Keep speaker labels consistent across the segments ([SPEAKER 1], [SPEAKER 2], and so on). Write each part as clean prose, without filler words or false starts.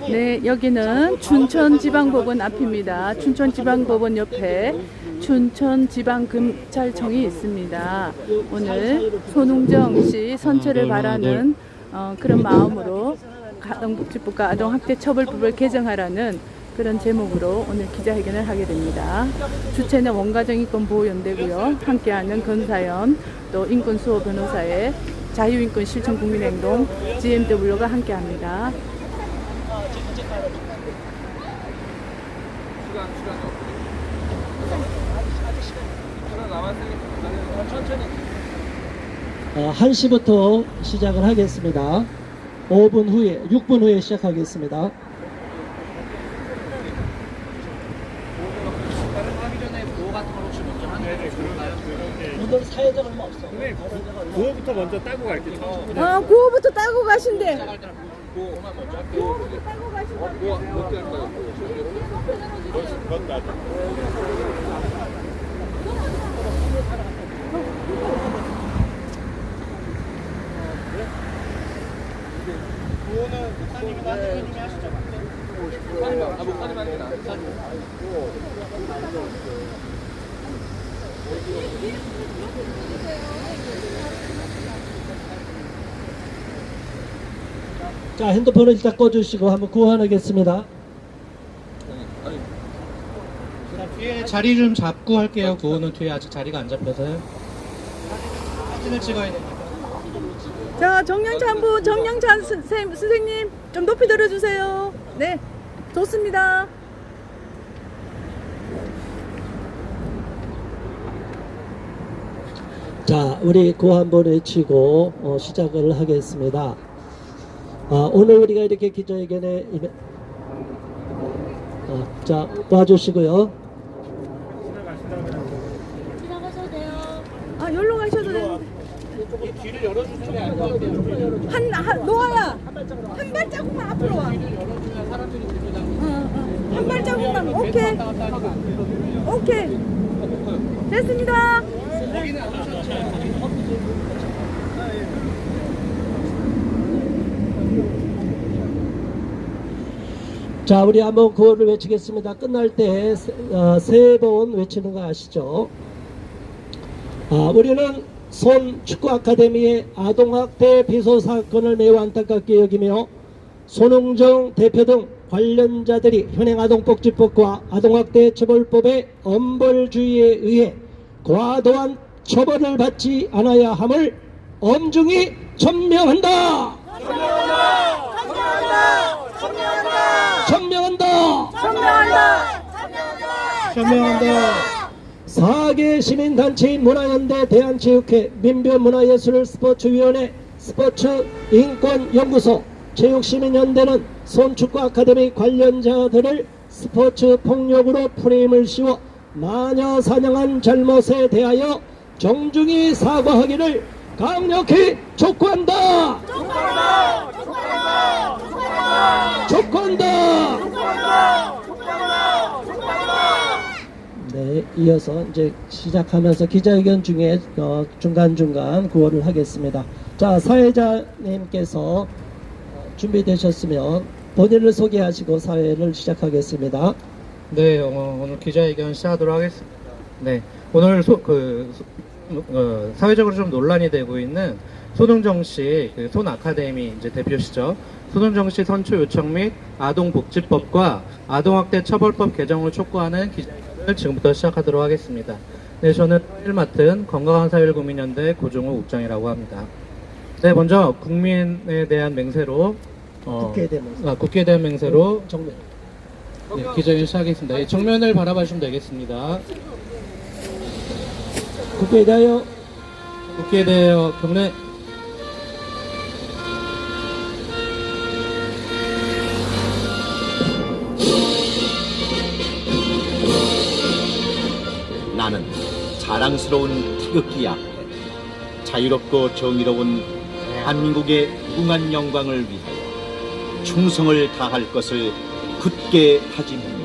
[SPEAKER 1] 네, 여기는 춘천지방법원 앞입니다. 춘천지방법원 옆에 춘천지방검찰청이 있습니다. 오늘 손웅정 씨 선처를 바라는 그런 마음으로 아동복지법과 아동학대처벌법을 개정하라는 그런 제목으로 오늘 기자회견을 하게 됩니다. 주체는 원가정인권보호연대고요. 함께하는 건사연, 또 인권수호 변호사의 자유인권실천국민행동 GMW가 함께합니다.
[SPEAKER 2] 어, 1시부터 시작을 하겠습니다. 5분 후에, 6분 후에 시작하겠습니다. 오늘 사회적 얼마 없어.
[SPEAKER 3] 네, 구호부터 먼저 따고 갈게요.
[SPEAKER 1] 구호부터 따고 가신대.
[SPEAKER 3] 구호부터 따고 가신다고. 구호는 목사님이나 대표님이 하시죠. 목사님 하는 게 나아요.
[SPEAKER 2] 자, 핸드폰을 일단 꺼주시고 한번 구호하겠습니다.
[SPEAKER 4] 자, 뒤에 자리 좀 잡고 할게요. 구호는 뒤에 아직 자리가 안 잡혀서요. 사진을 찍어야 되니까.
[SPEAKER 1] 자, 정량찬부 정량찬 선생님 좀 높이 들어주세요. 네, 좋습니다.
[SPEAKER 2] 자, 우리 구호 한번 외치고 시작을 하겠습니다. 오늘 우리가 이렇게 기자회견에 자, 와주시고요.
[SPEAKER 5] 지나가셔도 돼요.
[SPEAKER 1] 여기로 가셔도 되는데.
[SPEAKER 4] 뒤를 열어주는 게 나을 것 같아요.
[SPEAKER 1] 노아야, 한 발자국만 앞으로 와.
[SPEAKER 4] 뒤를 열어주면 사람들이 됩니다.
[SPEAKER 1] 한 발자국만. 오케이. 오케이. 됐습니다.
[SPEAKER 4] 거기는 안 오셔도 돼요.
[SPEAKER 2] 자, 우리 한번 구호를 외치겠습니다. 끝날 때 세 번 외치는 거 아시죠? 우리는 손 축구 아카데미의 아동학대 비소 사건을 매우 안타깝게 여기며 손웅정 대표 등 관련자들이 현행 아동복지법과 아동학대 처벌법의 엄벌주의에 의해 과도한 처벌을 받지 않아야 함을 엄중히 천명한다. 천명한다. 4개 시민단체인 문화연대, 대한체육회, 민변문화예술스포츠위원회, 스포츠인권연구소, 체육시민연대는 손축구 아카데미 관련자들을 스포츠 폭력으로 프레임을 씌워 마녀 사냥한 잘못에 대하여 정중히 사과하기를 강력히 촉구한다. 네, 이어서 이제 시작하면서 기자회견 중에 중간중간 구호를 하겠습니다. 자, 사회자님께서 준비되셨으면 본인을 소개하시고 사회를 시작하겠습니다.
[SPEAKER 4] 네, 오늘 기자회견 시작하도록 하겠습니다. 네, 오늘 사회적으로 좀 논란이 되고 있는 손웅정 씨, 손 아카데미 이제 대표시죠. 손웅정 씨 선처 요청 및 아동복지법과 아동학대 처벌법 개정을 촉구하는 기자회견을 지금부터 시작하도록 하겠습니다. 네, 저는 사회를 맡은 건강한 사회를 국민연대 고종우 국장이라고 합니다. 네, 먼저 국민에 대한 맹세로 국회에 대한 맹세로
[SPEAKER 2] 정면.
[SPEAKER 4] 네, 기자회견 시작하겠습니다. 예, 정면을 바라봐 주시면 되겠습니다.
[SPEAKER 2] 국회에 대하여
[SPEAKER 4] 경례.
[SPEAKER 6] 나는 자랑스러운 태극기 앞에 자유롭고 정의로운 대한민국의 무궁한 영광을 위하여 충성을 다할 것을 굳게 다짐합니다.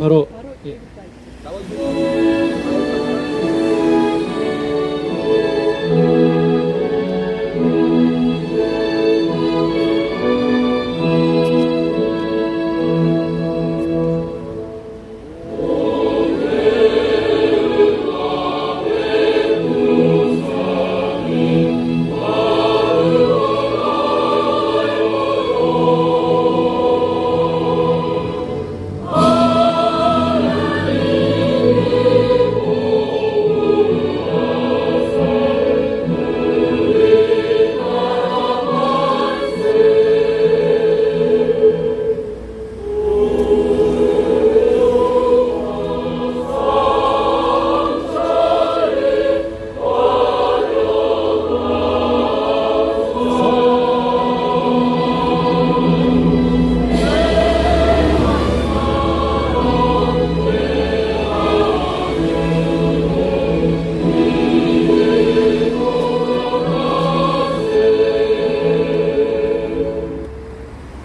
[SPEAKER 4] 바로 예.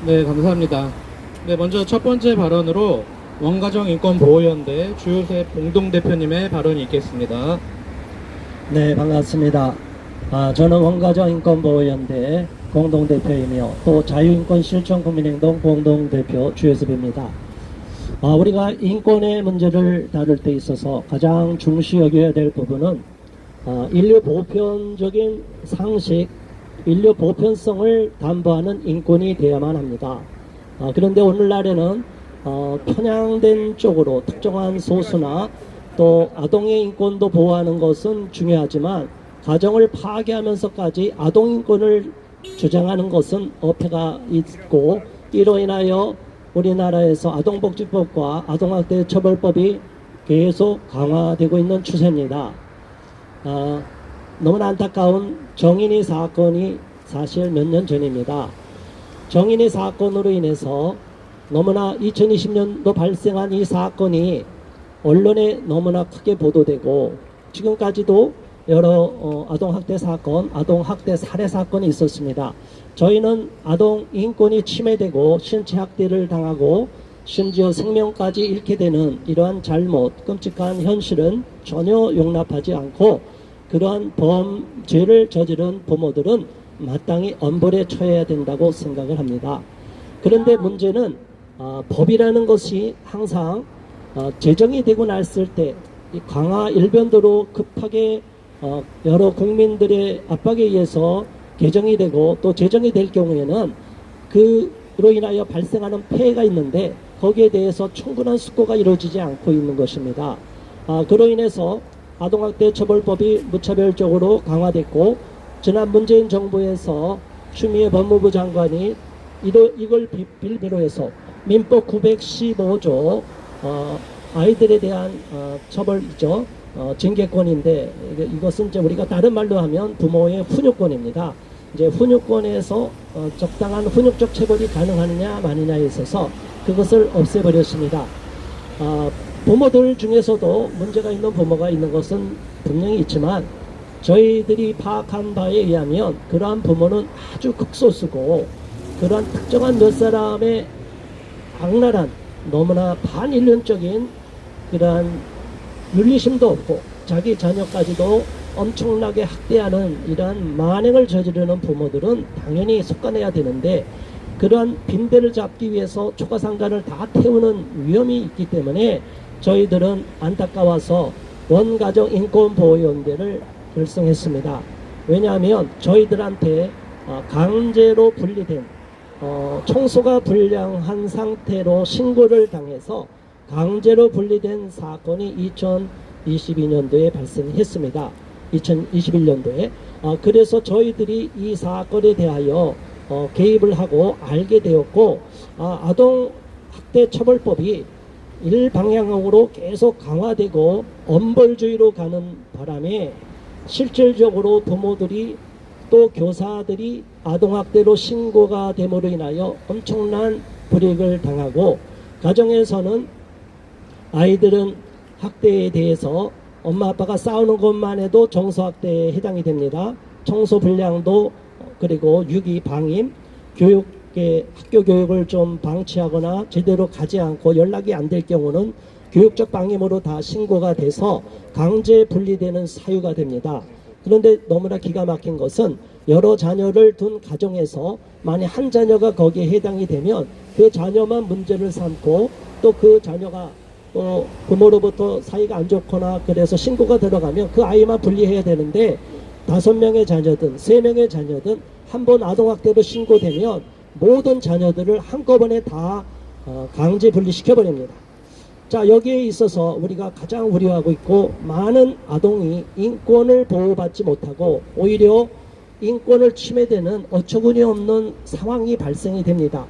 [SPEAKER 4] 네, 감사합니다. 네, 먼저 첫 번째 발언으로 원가정인권보호연대 주요셉 공동대표님의 발언이 있겠습니다.
[SPEAKER 2] 네, 반갑습니다. 저는 원가정인권보호연대 공동대표이며 또 자유인권실천국민행동 공동대표 주요셉입니다. 우리가 인권의 문제를 다룰 때 있어서 가장 중시 여겨야 될 부분은 인류 보편적인 상식, 인류 보편성을 담보하는 인권이 되어야만 합니다. 그런데 오늘날에는 편향된 쪽으로 특정한 소수나 또 아동의 인권도 보호하는 것은 중요하지만 가정을 파괴하면서까지 아동 인권을 주장하는 것은 어폐가 있고, 이로 인하여 우리나라에서 아동복지법과 아동학대 처벌법이 계속 강화되고 있는 추세입니다. 너무나 안타까운 정인이 사건이 사실 몇 년 전입니다. 정인이 사건으로 인해서 너무나 2020년도 발생한 이 사건이 언론에 너무나 크게 보도되고, 지금까지도 여러 아동학대 사건, 아동학대 살해 사건이 있었습니다. 저희는 아동 인권이 침해되고 신체 학대를 당하고 심지어 생명까지 잃게 되는 이러한 잘못, 끔찍한 현실은 전혀 용납하지 않고, 그러한 범죄를 저지른 부모들은 마땅히 엄벌에 처해야 된다고 생각을 합니다. 그런데 문제는 법이라는 것이 항상 제정이 되고 났을 때 이 강화 일변도로 급하게 여러 국민들의 압박에 의해서 개정이 되고 또 제정이 될 경우에는 그로 인하여 발생하는 폐해가 있는데 거기에 대해서 충분한 숙고가 이루어지지 않고 있는 것입니다. 그로 인해서 아동학대 처벌법이 무차별적으로 강화됐고, 지난 문재인 정부에서 추미애 법무부 장관이 이걸 빌미로 해서 민법 915조 아이들에 대한 처벌이죠. 징계권인데 이것은 이제 우리가 다른 말로 하면 부모의 훈육권입니다. 이제 훈육권에서 적당한 훈육적 처벌이 가능하느냐 마느냐에 있어서 그것을 없애버렸습니다. 부모들 중에서도 문제가 있는 부모가 있는 것은 분명히 있지만 저희들이 파악한 바에 의하면 그러한 부모는 아주 극소수고, 그러한 특정한 몇 사람의 악랄한 너무나 반인륜적인 그러한 윤리심도 없고 자기 자녀까지도 엄청나게 학대하는 이러한 만행을 저지르는 부모들은 당연히 속아내야 되는데, 그러한 빈대를 잡기 위해서 초가상간을 다 태우는 위험이 있기 때문에 저희들은 안타까워서 원가정인권보호연대를 결성했습니다. 왜냐하면 저희들한테 강제로 분리된 청소가 불량한 상태로 신고를 당해서 강제로 분리된 사건이 2022년도에 발생했습니다. 2021년도에. 그래서 저희들이 이 사건에 대하여 개입을 하고 알게 되었고, 아동학대 처벌법이 일방향으로 계속 강화되고 엄벌주의로 가는 바람에 실질적으로 부모들이 또 교사들이 아동학대로 신고가 됨으로 인하여 엄청난 불이익을 당하고, 가정에서는 아이들은 학대에 대해서 엄마 아빠가 싸우는 것만 해도 정서학대에 해당이 됩니다. 청소불량도, 그리고 유기 방임, 학교 교육을 좀 방치하거나 제대로 가지 않고 연락이 안 될 경우는 교육적 방임으로 다 신고가 돼서 강제 분리되는 사유가 됩니다. 그런데 너무나 기가 막힌 것은 여러 자녀를 둔 가정에서 만약 한 자녀가 거기에 해당이 되면 그 자녀만 문제를 삼고 또 그 자녀가 부모로부터 사이가 안 좋거나 그래서 신고가 들어가면 그 아이만 분리해야 되는데 5명의 자녀든 3명의 자녀든 한 번 아동학대로 신고되면 모든 자녀들을 한꺼번에 다 강제 분리시켜버립니다. 자, 여기에 있어서 우리가 가장 우려하고 있고 많은 아동이 인권을 보호받지 못하고 오히려 인권을 침해되는 어처구니 없는 상황이 발생이 됩니다.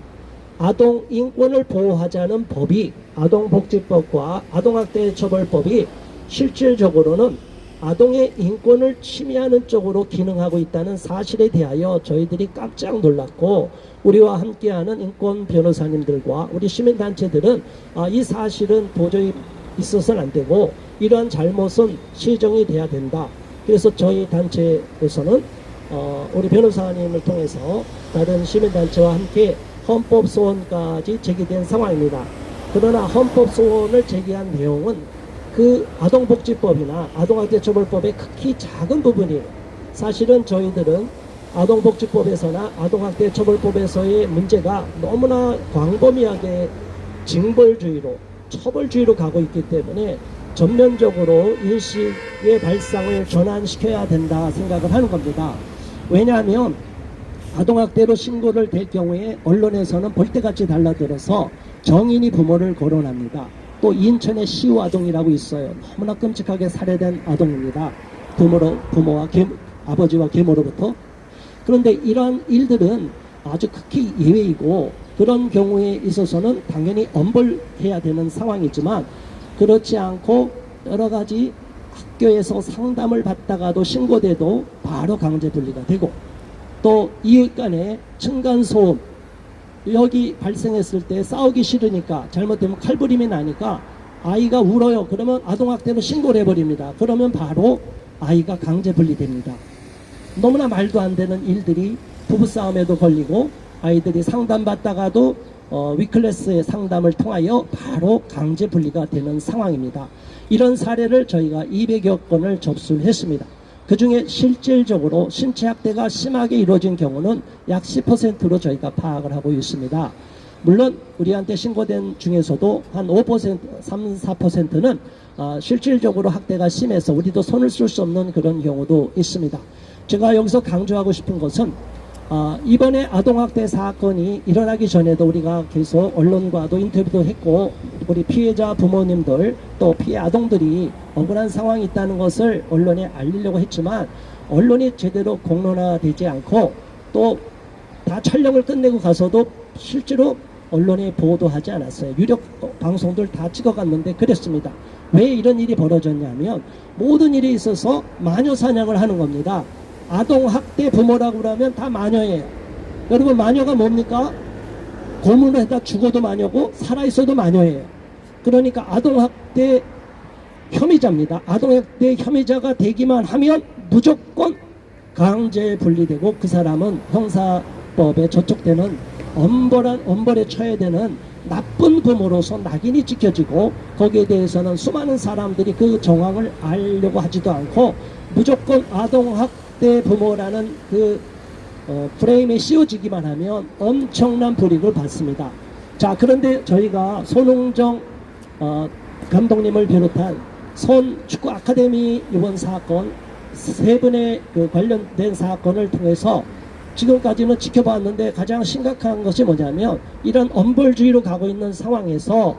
[SPEAKER 2] 아동 인권을 보호하자는 법이 아동복지법과 아동학대처벌법이 실질적으로는 아동의 인권을 침해하는 쪽으로 기능하고 있다는 사실에 대하여 저희들이 깜짝 놀랐고 우리와 함께하는 인권 변호사님들과 우리 시민단체들은 이 사실은 도저히 있어서는 안 되고 이러한 잘못은 시정이 돼야 된다. 그래서 저희 단체에서는 우리 변호사님을 통해서 다른 시민단체와 함께 헌법소원까지 제기된 상황입니다. 그러나 헌법소원을 제기한 내용은 그 아동복지법이나 아동학대처벌법의 극히 작은 부분이에요. 사실은 저희들은 아동복지법에서나 아동학대처벌법에서의 문제가 너무나 광범위하게 징벌주의로 처벌주의로 가고 있기 때문에 전면적으로 인식의 발상을 전환시켜야 된다 생각을 하는 겁니다. 왜냐하면 아동학대로 신고를 될 경우에 언론에서는 볼때같이 달라들어서 정인이 부모를 거론합니다. 또 인천의 시우 아동이라고 있어요. 너무나 끔찍하게 살해된 아동입니다. 부모와 아버지와 계모로부터. 그런데 이러한 일들은 아주 극히 예외이고 그런 경우에 있어서는 당연히 엄벌해야 되는 상황이지만 그렇지 않고 여러 가지 학교에서 상담을 받다가도 신고돼도 바로 강제 분리가 되고 또 이웃 간에 층간소음 여기 발생했을 때 싸우기 싫으니까 잘못되면 칼부림이 나니까 아이가 울어요. 그러면 아동학대로 신고를 해버립니다. 그러면 바로 아이가 강제 분리됩니다. 너무나 말도 안 되는 일들이 부부싸움에도 걸리고 아이들이 상담받다가도 위클래스의 상담을 통하여 바로 강제 분리가 되는 상황입니다. 이런 사례를 저희가 200여 건을 접수를 했습니다. 그 중에 실질적으로 신체학대가 심하게 이루어진 경우는 약 10%로 저희가 파악을 하고 있습니다. 물론 우리한테 신고된 중에서도 한 5%, 3, 4%는 실질적으로 학대가 심해서 우리도 손을 쓸 수 없는 그런 경우도 있습니다. 제가 여기서 강조하고 싶은 것은 이번에 아동학대 사건이 일어나기 전에도 우리가 계속 언론과도 인터뷰도 했고 우리 피해자 부모님들 또 피해 아동들이 억울한 상황이 있다는 것을 언론에 알리려고 했지만 언론이 제대로 공론화되지 않고 또 다 촬영을 끝내고 가서도 실제로 언론에 보도하지 않았어요. 유력 방송들 다 찍어갔는데 그랬습니다. 왜 이런 일이 벌어졌냐면 모든 일에 있어서 마녀 사냥을 하는 겁니다. 아동학대 부모라고 그러면 다 마녀예요. 여러분 마녀가 뭡니까? 고문을 해다 죽어도 마녀고 살아있어도 마녀예요. 그러니까 아동학대 혐의자입니다. 아동학대 혐의자가 되기만 하면 무조건 강제 분리되고 그 사람은 형사법에 저촉되는 엄벌에 처해야 되는 나쁜 부모로서 낙인이 찍혀지고 거기에 대해서는 수많은 사람들이 그 정황을 알려고 하지도 않고 무조건 아동학대 부모라는 그 프레임에 씌워지기만 하면 엄청난 불이익을 받습니다. 자, 그런데 저희가 손흥정 감독님을 비롯한 손 축구 아카데미 이번 사건 3분의 그 관련된 사건을 통해서 지금까지는 지켜봤는데 가장 심각한 것이 뭐냐면 이런 엄벌주의로 가고 있는 상황에서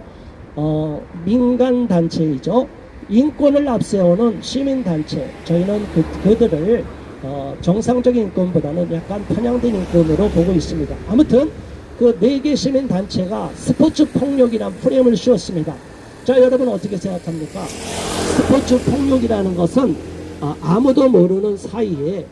[SPEAKER 2] 민간 단체이죠. 인권을 앞세우는 시민단체, 저희는 그들을 정상적인 인권보다는 약간 편향된 인권으로 보고 있습니다. 아무튼 그 4개 시민단체가 스포츠 폭력이라는 프레임을 씌웠습니다. 자, 여러분 어떻게 생각합니까? 스포츠 폭력이라는 것은 아무도 모르는 사이에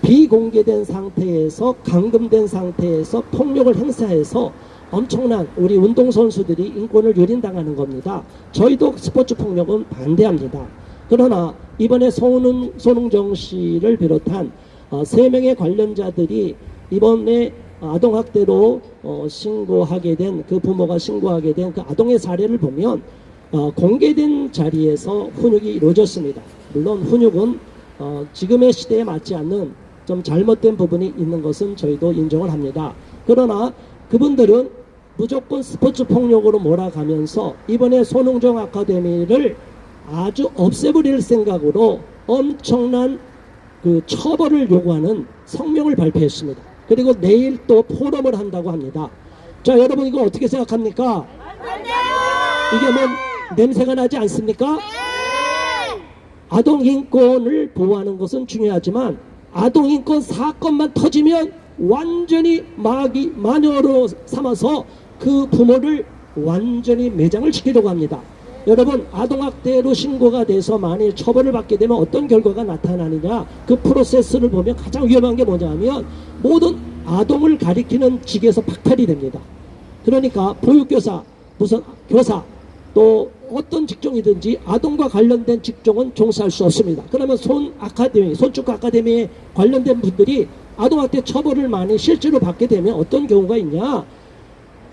[SPEAKER 2] 비공개된 상태에서 감금된 상태에서 폭력을 행사해서 엄청난 우리 운동선수들이 인권을 유린당하는 겁니다. 저희도 스포츠 폭력은 반대합니다. 그러나 이번에 손흥정 씨를 비롯한 3명의 관련자들이 이번에 아동학대로 신고하게 된 그 부모가 신고하게 된 그 아동의 사례를 보면 공개된 자리에서 훈육이 이루어졌습니다. 물론 훈육은 지금의 시대에 맞지 않는 좀 잘못된 부분이 있는 것은 저희도 인정을 합니다. 그러나 그분들은 무조건 스포츠 폭력으로 몰아가면서 이번에 손흥정 아카데미를 아주 없애버릴 생각으로 엄청난 그 처벌을 요구하는 성명을 발표했습니다. 그리고 내일 또 포럼을 한다고 합니다. 자, 여러분 이거 어떻게 생각합니까? 이게 뭐 냄새가 나지 않습니까? 아동인권을 보호하는 것은 중요하지만 아동인권 사건만 터지면 완전히 마녀로 삼아서 그 부모를 완전히 매장을 시키려고 합니다. 여러분, 아동학대로 신고가 돼서 만일 처벌을 받게 되면 어떤 결과가 나타나느냐, 그 프로세스를 보면 가장 위험한 게 뭐냐면 모든 아동을 가리키는 직에서 박탈이 됩니다. 그러니까 보육교사, 무슨 교사, 또 어떤 직종이든지 아동과 관련된 직종은 종사할 수 없습니다. 그러면 손축구 아카데미에 관련된 분들이 아동학대 처벌을 많이 실제로 받게 되면 어떤 경우가 있냐,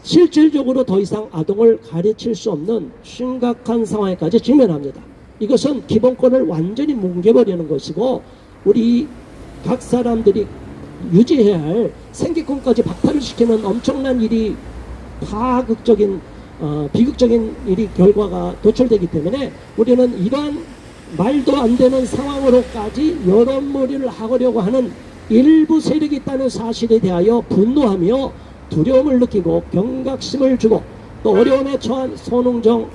[SPEAKER 2] 실질적으로 더 이상 아동을 가르칠 수 없는 심각한 상황에까지 직면합니다. 이것은 기본권을 완전히 뭉개버리는 것이고 우리 각 사람들이 유지해야 할 생기권까지 박탈을 시키는 엄청난 일이 파극적인 비극적인 일이 결과가 도출되기 때문에 우리는 이러한 말도 안 되는 상황으로까지 여론몰이를 하려고 하는 일부 세력이 있다는 사실에 대하여 분노하며 두려움을 느끼고 경각심을 주고 또 어려움에 처한 손흥정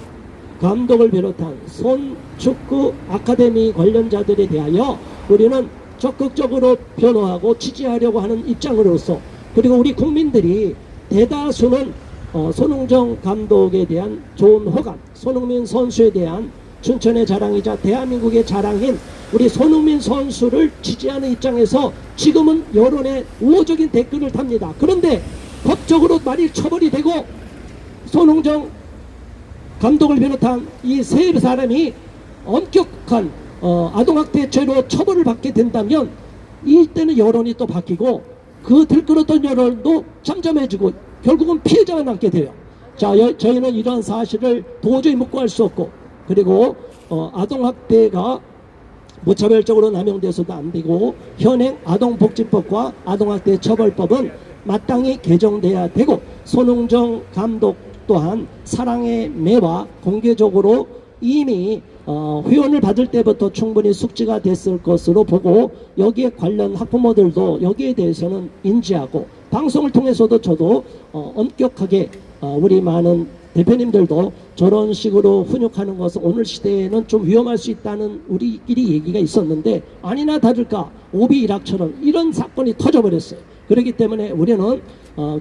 [SPEAKER 2] 감독을 비롯한 손축구 아카데미 관련자들에 대하여 우리는 적극적으로 변호하고 지지하려고 하는 입장으로서, 그리고 우리 국민들이 대다수는 손흥정 감독에 대한 좋은 호감, 손흥민 선수에 대한 춘천의 자랑이자 대한민국의 자랑인 우리 손흥민 선수를 지지하는 입장에서 지금은 여론의 우호적인 댓글을 답니다. 그런데 법적으로 만일 처벌이 되고 손흥정 감독을 비롯한 이 세 사람이 엄격한 아동학대죄로 처벌을 받게 된다면 이때는 여론이 또 바뀌고 그 들끓었던 여론도 잠잠해지고 결국은 피해자가 남게 돼요. 자, 저희는 이러한 사실을 도저히 묵고할 수 없고, 그리고 아동학대가 무차별적으로 남용돼서도 안 되고 현행 아동복지법과 아동학대 처벌법은 마땅히 개정돼야 되고, 손흥정 감독 또한 사랑의 매와 공개적으로 이미 회원을 받을 때부터 충분히 숙지가 됐을 것으로 보고, 여기에 관련 학부모들도 여기에 대해서는 인지하고, 방송을 통해서도 저도 엄격하게 우리 많은 대표님들도 저런 식으로 훈육하는 것은 오늘 시대에는 좀 위험할 수 있다는 우리끼리 얘기가 있었는데, 아니나 다를까 오비일학처럼 이런 사건이 터져버렸어요. 그렇기 때문에 우리는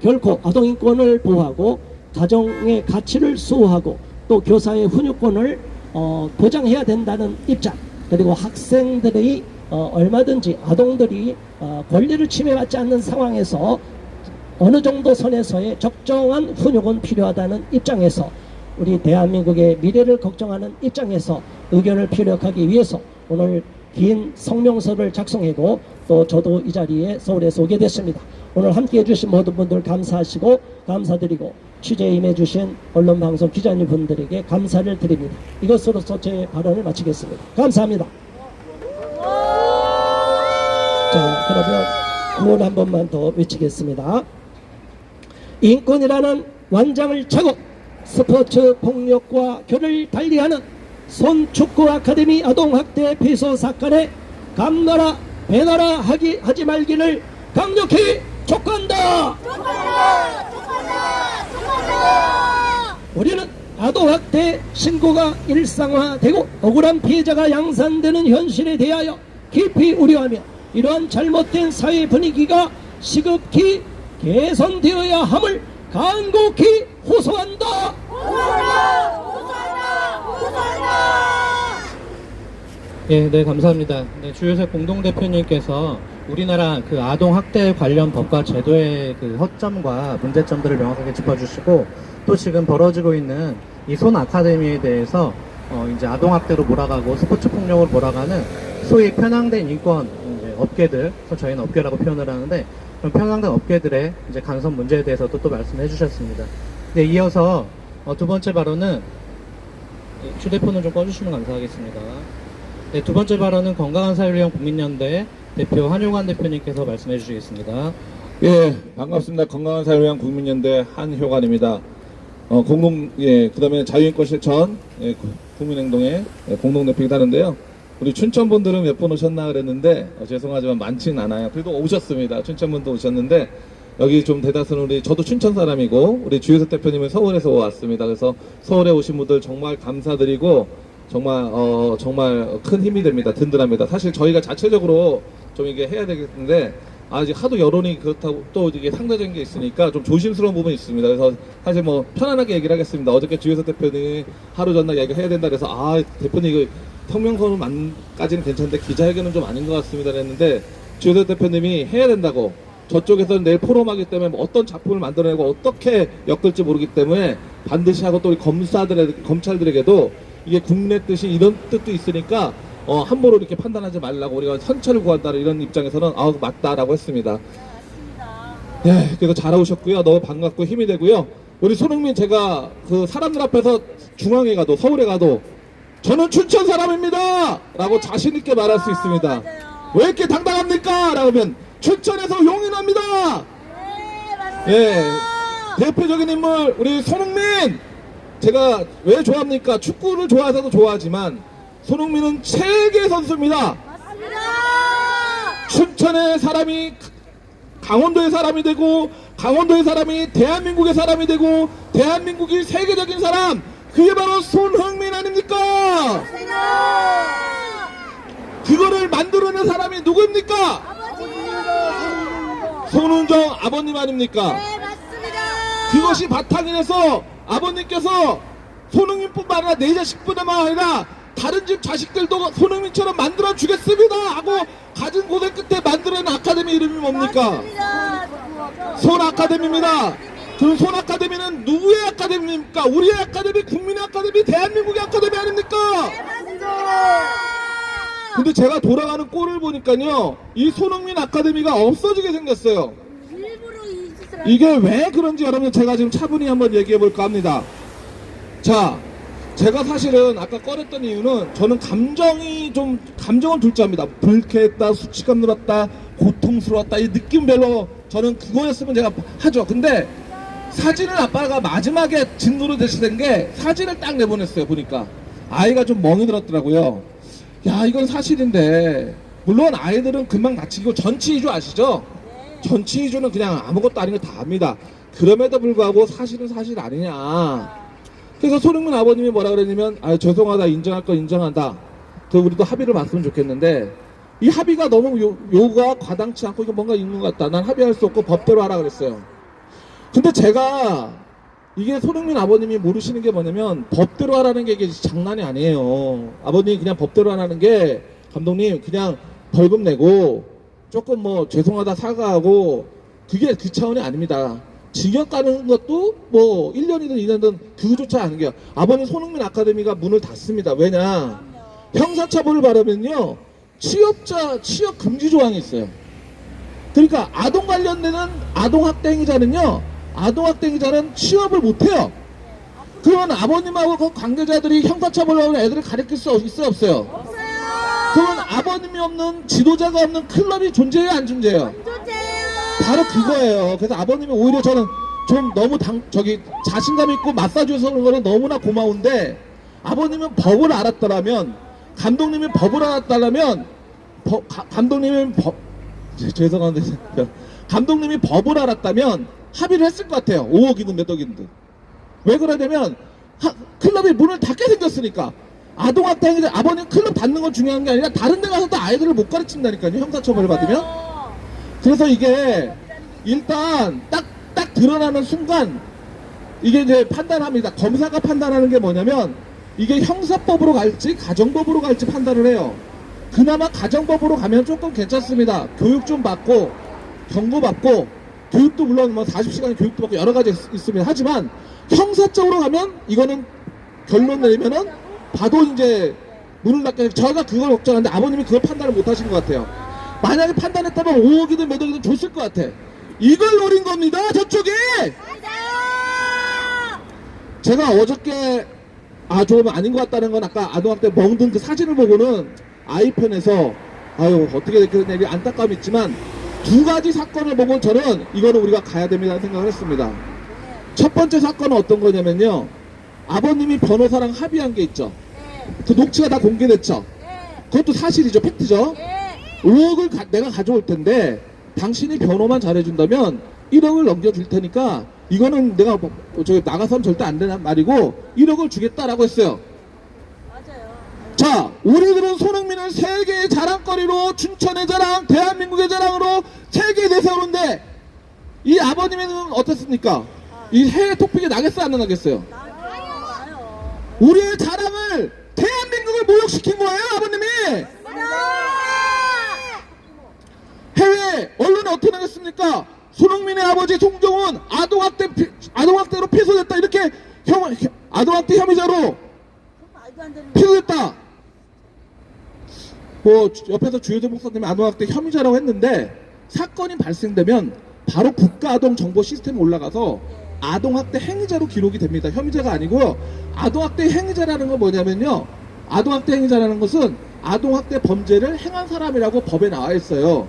[SPEAKER 2] 결코 아동인권을 보호하고 가정의 가치를 수호하고 또 교사의 훈육권을 보장해야 된다는 입장, 그리고 학생들의 얼마든지 아동들이 권리를 침해받지 않는 상황에서 어느 정도 선에서의 적정한 훈육은 필요하다는 입장에서, 우리 대한민국의 미래를 걱정하는 입장에서 의견을 피력하기 위해서 오늘 긴 성명서를 작성하고 또 저도 이 자리에 서울에서 오게 됐습니다. 오늘 함께해 주신 모든 분들 감사하시고 감사드리고 취재에 임해주신 언론방송 기자님분들에게 감사를 드립니다. 이것으로서 제 발언을 마치겠습니다. 감사합니다. 자, 그러면 구원 한 번만 더 외치겠습니다. 인권이라는 완장을 차고 스포츠 폭력과 결을 달리하는 손축구 아카데미 아동학대 피소 사건에 감나라 배나라 하지 말기를 강력히 촉구한다. 우리는 아동학대 신고가 일상화되고 억울한 피해자가 양산되는 현실에 대하여 깊이 우려하며 이러한 잘못된 사회 분위기가 시급히 개선되어야 함을 간곡히 호소한다.
[SPEAKER 4] 네, 감사합니다. 네, 주요세 공동대표님께서 우리나라 그 아동학대 관련 법과 제도의 그 허점과 문제점들을 명확하게 짚어주시고, 또 지금 벌어지고 있는 이 손 아카데미에 대해서 이제 아동학대로 몰아가고 스포츠 폭력으로 몰아가는 소위 편향된 인권 이제 업계들, 그래서 저희는 업계라고 표현을 하는데, 그런 편향된 업계들의 이제 간섭 문제에 대해서도 또 말씀해 주셨습니다. 네, 이어서 두 번째 발언은 휴대폰을 좀 꺼주시면 감사하겠습니다. 네, 두 번째 발언은 건강한 사회를 위한 국민연대 대표 한효관 대표님께서 말씀해 주시겠습니다.
[SPEAKER 5] 예, 반갑습니다. 건강한 사회를 위한 국민연대 한효관입니다. 그다음에 자유인권 실천 국민행동의 공동대표이기도 하는데요. 우리 춘천분들은 몇 분 오셨나 그랬는데 죄송하지만 많지는 않아요. 그래도 오셨습니다. 춘천분도 오셨는데 여기 좀 대다수는 저도 춘천 사람이고 우리 주유석 대표님은 서울에서 왔습니다. 그래서 서울에 오신 분들 정말 감사드리고 정말 큰 힘이 됩니다. 든든합니다. 사실 저희가 자체적으로 좀 이게 해야 되겠는데 아직 하도 여론이 그렇다고 또 이게 상대적인 게 있으니까 좀 조심스러운 부분이 있습니다. 그래서 사실 뭐 편안하게 얘기를 하겠습니다. 어저께 주유석 대표님이 하루 전날 얘기를 해야 된다 그래서 대표님 이거 성명서는까지는 괜찮은데 기자회견은 좀 아닌 것 같습니다 그랬는데 주유석 대표님이 해야 된다고 저쪽에서는 내일 포럼하기 때문에 뭐 어떤 작품을 만들어내고 어떻게 엮을지 모르기 때문에 반드시 하고 또 우리 검찰들에게도 이게 국내 뜻이 이런 뜻도 있으니까 함부로 이렇게 판단하지 말라고 우리가 선처를 구한다 이런 입장에서는 맞다라고 했습니다. 네, 그래서 잘 오셨고요. 너무 반갑고 힘이 되고요. 우리 손흥민 제가 그 사람들 앞에서 중앙에 가도 서울에 가도 저는 춘천 사람입니다! 라고 자신있게 말할 수 있습니다. 왜 이렇게 당당합니까? 라고 하면 춘천에서 용인합니다! 예, 대표적인 인물 우리 손흥민! 제가 왜 좋아합니까? 축구를 좋아해서도 좋아하지만 손흥민은 세계 선수입니다. 춘천의 사람이 강원도의 사람이 되고 강원도의 사람이 대한민국의 사람이 되고 대한민국이 세계적인 사람 그게 바로 손흥민 아닙니까? 그거를 만들어낸 사람이 누구입니까? 손은정 아버님 아닙니까? 그것이 바탕이 돼서 아버님께서 손흥민뿐만 아니라 내 자식뿐만 아니라 다른 집 자식들도 손흥민처럼 만들어 주겠습니다 하고 가진 고생 끝에 만들어낸 아카데미 이름이 뭡니까? 손 아카데미입니다. 그럼 손 아카데미는 누구의 아카데미입니까? 우리의 아카데미, 국민의 아카데미, 대한민국의 아카데미 아닙니까? 근데 제가 돌아가는 꼴을 보니까요 이 손흥민 아카데미가 없어지게 생겼어요. 이게 왜 그런지 여러분 제가 지금 차분히 한번 얘기해 볼까 합니다. 자, 제가 사실은 아까 꺼냈던 이유는 저는 감정은 둘째합니다. 불쾌했다, 수치감 들었다, 고통스러웠다 이 느낌 별로 저는 그거였으면 제가 하죠. 근데 사진을 아빠가 마지막에 진도로 대시된 게 사진을 딱 내보냈어요. 보니까 아이가 좀 멍이 들었더라고요. 야 이건 사실인데 물론 아이들은 금방 다치고 전치 이주 아시죠? 전치 이주는 그냥 아무것도 아닌 거 다 압니다. 그럼에도 불구하고 사실은 사실 아니냐. 그래서 손흥민 아버님이 뭐라 그랬냐면 죄송하다 인정할 건 인정한다. 그 우리도 합의를 봤으면 좋겠는데 이 합의가 너무 요구가 과당치 않고 이거 뭔가 있는 것 같다. 난 합의할 수 없고 법대로 하라 그랬어요. 근데 제가 이게 손흥민 아버님이 모르시는 게 뭐냐면 법대로 하라는 게 이게 장난이 아니에요. 아버님이 그냥 법대로 하라는 게 감독님 그냥 벌금 내고 조금 뭐 죄송하다 사과하고 그게 그 차원이 아닙니다. 징역 가는 것도 뭐 1년이든 2년이든 그거조차 아닌 게요. 아버님 손흥민 아카데미가 문을 닫습니다. 왜냐? 형사처벌을 바라면요 취업 금지 조항이 있어요. 그러니까 아동 관련되는 아동학대행위자는 취업을 못해요. 그러면 아버님하고 그 관계자들이 형사처벌하고 애들을 가르칠 수 있어요 없어요? 그러면 아버님이 없는 지도자가 없는 클럽이 존재해요 안 존재해요? 바로 그거예요. 그래서 아버님이 오히려 저는 좀 너무 자신감 있고 마사지해서 그런 거는 너무나 고마운데 아버님은 법을 알았더라면 감독님이 법을 알았다면 감독님이 법을 알았다면 합의를 했을 것 같아요. 5억이든 몇 억이든. 왜 그러냐면 클럽이 문을 닫게 생겼으니까. 아동학대행위자 아버님 클럽 닫는 건 중요한 게 아니라 다른 데 가서도 아이들을 못 가르친다니까요. 형사처벌을 받으면. 그래서 이게 일단 딱 드러나는 순간 이게 이제 판단합니다. 검사가 판단하는 게 뭐냐면 이게 형사법으로 갈지 가정법으로 갈지 판단을 해요. 그나마 가정법으로 가면 조금 괜찮습니다. 교육 좀 받고 경고받고 교육도 물론 뭐 40시간 교육도 받고 여러 가지 있습니다. 하지만 형사적으로 가면 이거는 결론 내리면은 봐도 이제 문을 닫게 저희가 그걸 걱정하는데 아버님이 그걸 판단을 못 하신 것 같아요. 만약에 판단했다면 5억이든 몇 억이든 줬을 것 같아. 이걸 노린 겁니다 저쪽이. 제가 어저께 좀 아닌 것 같다는 건 아까 아동학대 멍든 그 사진을 보고는 아이 편에서 아유 어떻게 그런 일이 안타까움이 있지만 두 가지 사건을 보고 저는 이거는 우리가 가야 됩니다 생각을 했습니다. 첫 번째 사건은 어떤 거냐면요. 아버님이 변호사랑 합의한 게 있죠. 그 녹취가 다 공개됐죠. 그것도 사실이죠. 팩트죠. 5억을 내가 가져올 텐데 당신이 변호만 잘해준다면 1억을 넘겨줄 테니까 이거는 내가 저기 나가서는 절대 안 되는 말이고 1억을 주겠다라고 했어요. 자, 우리들은 손흥민을 세계의 자랑거리로, 춘천의 자랑, 대한민국의 자랑으로 세계에 내세우는데 이 아버님은 어떻습니까? 이 해외 토픽에 나겠어요, 안 나겠어요? 우리의 자랑을 대한민국을 모욕시킨 거예요, 아버님이. 해외 언론에 어떻게 나겠습니까? 손흥민의 아버지 송정훈 아동학대로 피소됐다, 이렇게 아동학대 혐의자로 피소됐다. 뭐 옆에서 주효재 목사님이 아동학대 혐의자라고 했는데 사건이 발생되면 바로 국가아동정보 시스템에 올라가서 아동학대 행위자로 기록이 됩니다. 혐의자가 아니고요. 아동학대 행위자라는 건 뭐냐면요. 아동학대 행위자라는 것은 아동학대 범죄를 행한 사람이라고 법에 나와 있어요.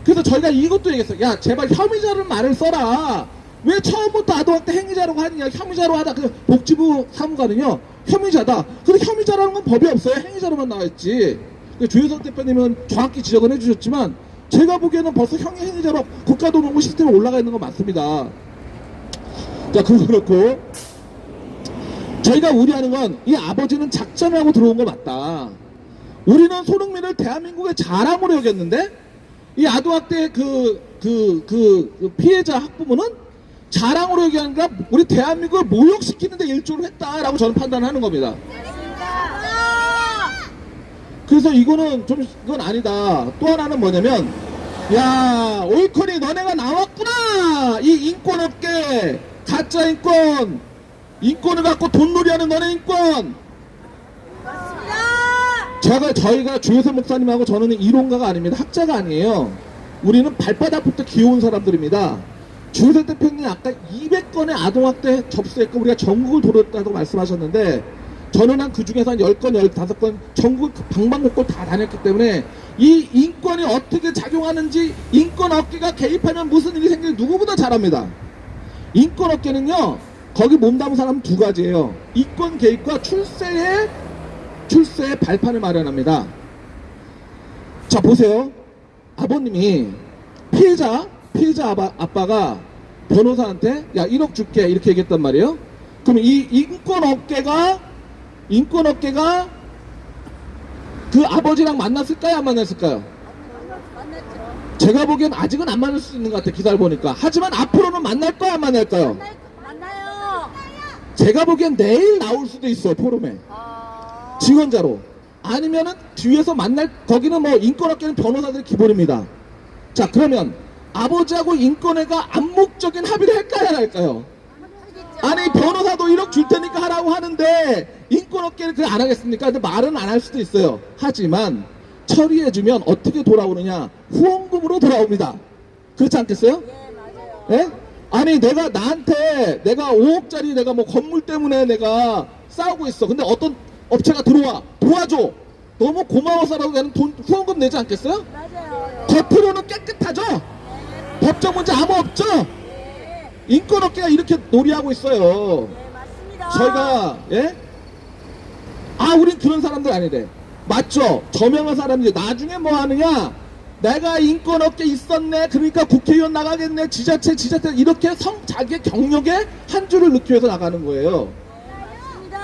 [SPEAKER 5] 그래서 저희가 이것도 얘기했어요. 야, 제발 혐의자를 말을 써라. 왜 처음부터 아동학대 행위자라고 하느냐. 혐의자로 하다. 그 복지부 사무관은요. 혐의자다. 근데 혐의자라는 건 법이 없어요. 행위자로만 나와 있지. 조혜석 대표님은 정확히 지적을 해주셨지만 제가 보기에는 벌써 행위자로 국가도농구 시스템에 올라가 있는 건 맞습니다. 자, 그거 그렇고 저희가 우려하는 건 이 아버지는 작전을 하고 들어온 거 맞다. 우리는 손흥민을 대한민국의 자랑으로 여겼는데 이 아동학대 그 피해자 학부모는 자랑으로 여기는 게 아니라 우리 대한민국을 모욕시키는데 일조를 했다라고 저는 판단하는 겁니다. 그래서 이건 아니다. 또 하나는 뭐냐면, 야, 올코니 너네가 나왔구나. 이 인권업계 가짜 인권을 갖고 돈놀이하는 너네 인권. 저희가 주혜선 목사님하고 저는 이론가가 아닙니다. 학자가 아니에요. 우리는 발바닥부터 귀여운 사람들입니다. 주혜선 대표님 아까 200건의 아동학대 접수했고 우리가 전국을 돌았다고 말씀하셨는데 저는 그 중에서 한 10건, 15건 전국 방방곡곡 다 다녔기 때문에 이 인권이 어떻게 작용하는지 인권업계가 개입하면 무슨 일이 생기는지 누구보다 잘 압니다. 인권업계는요, 거기 몸담은 사람은 두 가지예요. 인권 개입과 출세의 발판을 마련합니다. 자, 보세요. 아버님이 피해자 아빠가 변호사한테 야 1억 줄게 이렇게 얘기했단 말이에요. 그럼 이 인권업계가 그 아버지랑 만났을까요? 안 만났을까요? 제가 보기엔 아직은 안 만날 수 있는 것 같아요. 기사를 보니까. 하지만 앞으로는 만날까요? 안 만날까요?
[SPEAKER 3] 만나요.
[SPEAKER 5] 제가 보기엔 내일 나올 수도 있어요. 포럼에. 지원자로. 아니면은 뒤에서 거기는 뭐 인권업계는 변호사들이 기본입니다. 자, 그러면 아버지하고 인권회가 암묵적인 합의를 할까요? 안 할까요? 아니, 변호사도 1억 줄 테니까 하라고 하는데 인권업계는 그걸 안 하겠습니까? 근데 말은 안 할 수도 있어요. 하지만 처리해주면 어떻게 돌아오느냐? 후원금으로 돌아옵니다. 그렇지 않겠어요?
[SPEAKER 3] 예, 맞아요.
[SPEAKER 5] 예? 아니, 내가 5억짜리 내가 뭐 건물 때문에 내가 싸우고 있어. 근데 어떤 업체가 들어와 도와줘. 너무 고마워서라도 나는 후원금 내지 않겠어요?
[SPEAKER 3] 맞아요.
[SPEAKER 5] 겉으로는 깨끗하죠? 법적 문제 아무 없죠? 인권업계가 이렇게 놀이하고 있어요.
[SPEAKER 3] 네, 맞습니다.
[SPEAKER 5] 저희가 우린 그런 사람들 아니래. 맞죠? 저명한 사람들이 나중에 뭐 하느냐? 내가 인권업계 있었네. 그러니까 국회의원 나가겠네. 지자체 이렇게 자기의 경력에 한 줄을 넣기 위해서 나가는 거예요.
[SPEAKER 3] 맞습니다.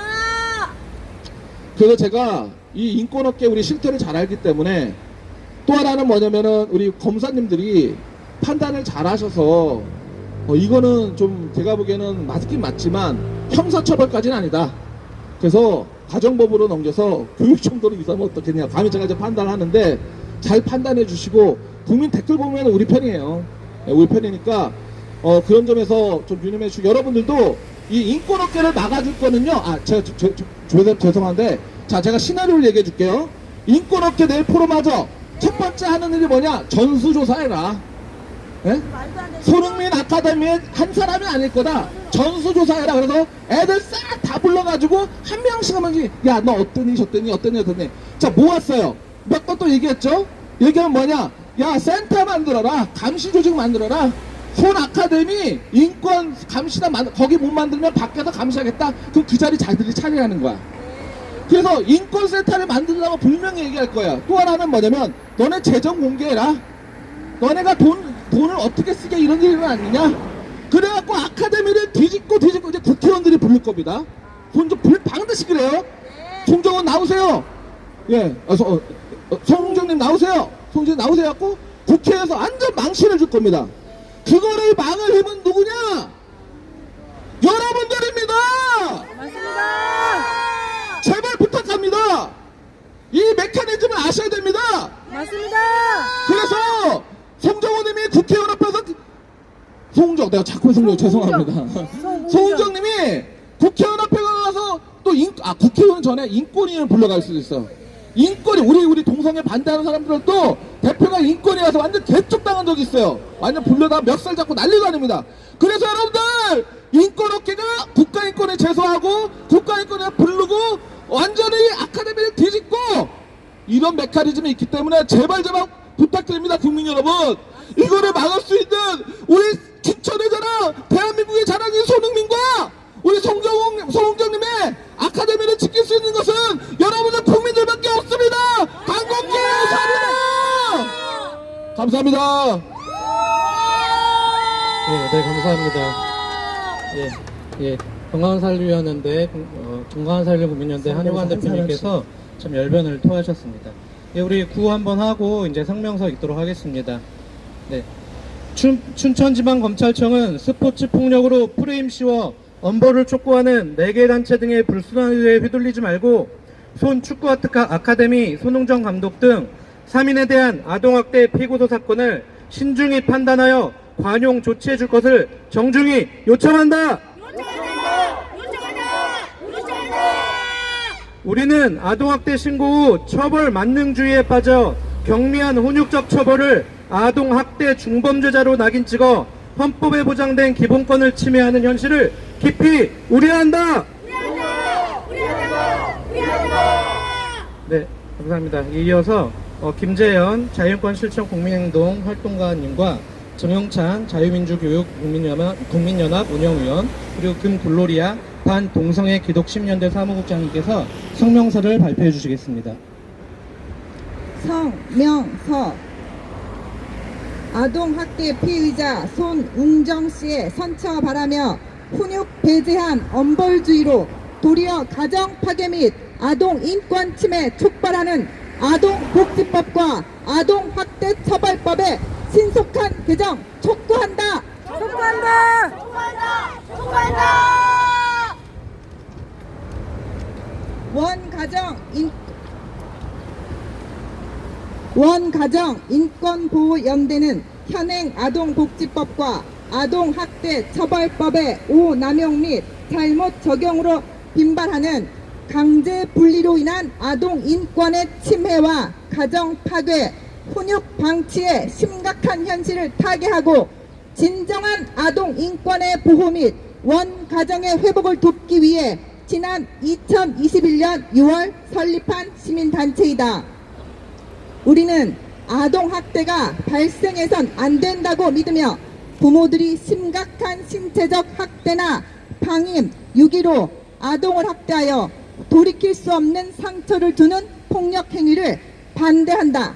[SPEAKER 5] 그래서 제가 이 인권업계 우리 실태를 잘 알기 때문에 또 하나는 뭐냐면은 우리 검사님들이 판단을 잘 하셔서 이거는 좀 제가 보기에는 맞긴 맞지만 형사처벌까지는 아니다. 그래서 가정법으로 넘겨서 교육 정도로 이사면 어떻겠냐. 감히 제가 이제 판단을 하는데 잘 판단해 주시고 국민 댓글 보면 우리 편이에요. 우리 편이니까 그런 점에서 좀 유념해 주시고 여러분들도 이 인권업계를 막아줄 거는요. 제가 죄송한데 자, 제가 시나리오를 얘기해 줄게요. 인권업계 내일 포럼하죠. 첫 번째 하는 일이 뭐냐? 전수조사해라. 예? 손흥민 아카데미의 한 사람이 아닐 거다. 전수조사해라. 그래서 애들 싹 다 불러가지고 한 명씩 한 명씩 야 너 어떠니 저떠니 어떠니 어떠니 자 모았어요. 몇 번 또 얘기했죠. 얘기하면 뭐냐, 야 센터 만들어라, 감시 조직 만들어라, 손 아카데미 인권 감시단 거기 못 만들면 밖에서 감시하겠다. 그럼 그 자리 자들이 차리라는 거야. 그래서 인권센터를 만들려고 분명히 얘기할 거야. 또 하나는 뭐냐면 너네 재정 공개해라. 너네가 돈을 어떻게 쓰게 이런 일은 아니냐. 그래갖고 아카데미를 뒤집고 이제 국회의원들이 부를 겁니다. 손 좀 반드시 그래요. 송정원 나오세요. 예, 송정님 나오세요. 송정님 나오세요. 갖고 국회에서 완전 망신을 줄 겁니다. 그거를 막을 힘은 누구냐? 여러분들입니다.
[SPEAKER 1] 맞습니다.
[SPEAKER 5] 제발 부탁합니다. 이 메커니즘을 아셔야 됩니다.
[SPEAKER 1] 맞습니다.
[SPEAKER 5] 그래서 송정호님이 국회의원 앞에서 내가 자꾸 송정 죄송합니다. 송정님이 국회의원 앞에 가서 또 국회의원 전에 인권위원을 불러갈 수도 있어. 인권위 우리 동성애 반대하는 사람들도 대표가 인권위에 가서 완전 개쪽당한 적이 있어요. 완전 불러다가 멱살 잡고 난리가 아닙니다. 그래서 여러분들 인권업계가 국가인권에 제소하고 국가인권에 부르고 완전히 아카데미를 뒤집고 이런 메커니즘이 있기 때문에 제발 부탁드립니다. 국민 여러분, 이거를 막을 수 있는 우리 기천의 자랑, 대한민국의 자랑인 손흥민과 우리 송정님의 아카데미를 지킬 수 있는 것은 여러분들 국민들밖에 없습니다. 강국계 사랑 감사합니다.
[SPEAKER 4] 네, 감사합니다. 건강한 삶을 위하는데 건강한 삶을 국민연대 한효관 대표님께서 참 열변을 토하셨습니다. 우리 구호 한번 하고 이제 성명서 읽도록 하겠습니다. 네. 춘천지방검찰청은 스포츠 폭력으로 프레임 씌워 엄벌을 촉구하는 4개 단체 등의 불순한 의회에 휘둘리지 말고 손 축구 아카데미 손흥정 감독 등 3인에 대한 아동학대 피고소 사건을 신중히 판단하여 관용 조치해 줄 것을 정중히 요청한다. 우리는 아동학대 신고 후 처벌 만능주의에 빠져 경미한 훈육적 처벌을 아동학대 중범죄자로 낙인 찍어 헌법에 보장된 기본권을 침해하는 현실을 깊이 우려한다. 네, 감사합니다. 이어서 김재현 자유인권실천 국민행동 활동가님과 정영찬 자유민주교육 국민연합 운영위원 그리고 금글로리아 반동성애 기독심연대 사무국장님께서 성명서를 발표해 주시겠습니다.
[SPEAKER 7] 성명서. 아동학대 피의자 손웅정 씨의 선처 바라며 훈육 배제한 엄벌주의로 도리어 가정 파괴 및 아동 인권 침해 촉발하는 아동복지법과 아동학대 처벌법의 신속한 개정 촉구한다. 원가정인권보호연대는 현행 아동복지법과 아동학대 처벌법의 오남용 및 잘못 적용으로 빈발하는 강제 분리로 인한 아동 인권의 침해와 가정 파괴, 훈육 방치의 심각한 현실을 타개하고 진정한 아동 인권의 보호 및 원가정의 회복을 돕기 위해 지난 2021년 6월 설립한 시민단체이다. 우리는 아동학대가 발생해선 안 된다고 믿으며 부모들이 심각한 신체적 학대나 방임, 유기로 아동을 학대하여 돌이킬 수 없는 상처를 주는 폭력 행위를 반대한다.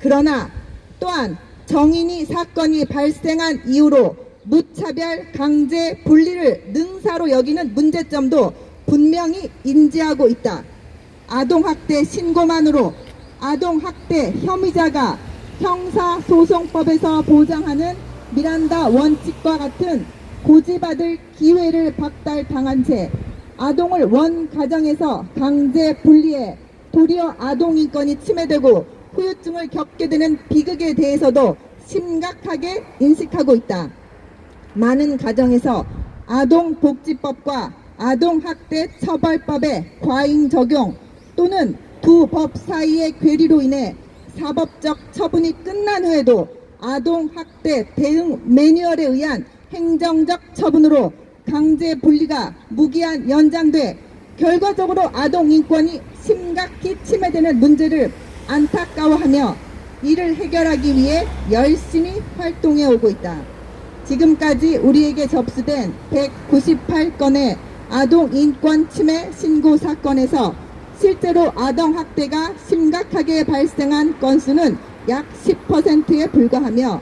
[SPEAKER 7] 그러나 또한 정인이 사건이 발생한 이후로 무차별 강제 분리를 능사로 여기는 문제점도 분명히 인지하고 있다. 아동학대 신고만으로 아동학대 혐의자가 형사소송법에서 보장하는 미란다 원칙과 같은 고지받을 기회를 박탈당한 채 아동을 원가정에서 강제 분리해 도리어 아동 인권이 침해되고 후유증을 겪게 되는 비극에 대해서도 심각하게 인식하고 있다. 많은 가정에서 아동복지법과 아동학대 처벌법의 과잉 적용 또는 두 법 사이의 괴리로 인해 사법적 처분이 끝난 후에도 아동학대 대응 매뉴얼에 의한 행정적 처분으로 강제 분리가 무기한 연장돼 결과적으로 아동 인권이 심각히 침해되는 문제를 안타까워하며 이를 해결하기 위해 열심히 활동해 오고 있다. 지금까지 우리에게 접수된 198건의 아동 인권 침해 신고 사건에서 실제로 아동 학대가 심각하게 발생한 건수는 약 10%에 불과하며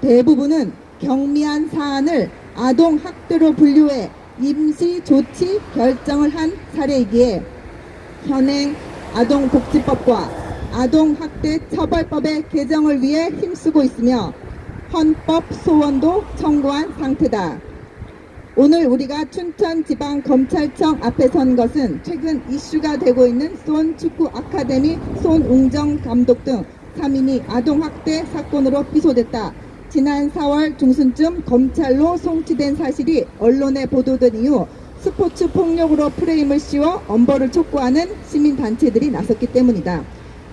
[SPEAKER 7] 대부분은 경미한 사안을 아동 학대로 분류해 임시 조치 결정을 한 사례이기에 현행 아동복지법과 아동학대 처벌법의 개정을 위해 힘쓰고 있으며 헌법 소원도 청구한 상태다. 오늘 우리가 춘천지방검찰청 앞에 선 것은 최근 이슈가 되고 있는 수원 축구 아카데미 손웅정 감독 등 3인이 아동학대 사건으로 기소됐다. 지난 4월 중순쯤 검찰로 송치된 사실이 언론에 보도된 이후 스포츠 폭력으로 프레임을 씌워 엄벌을 촉구하는 시민단체들이 나섰기 때문이다.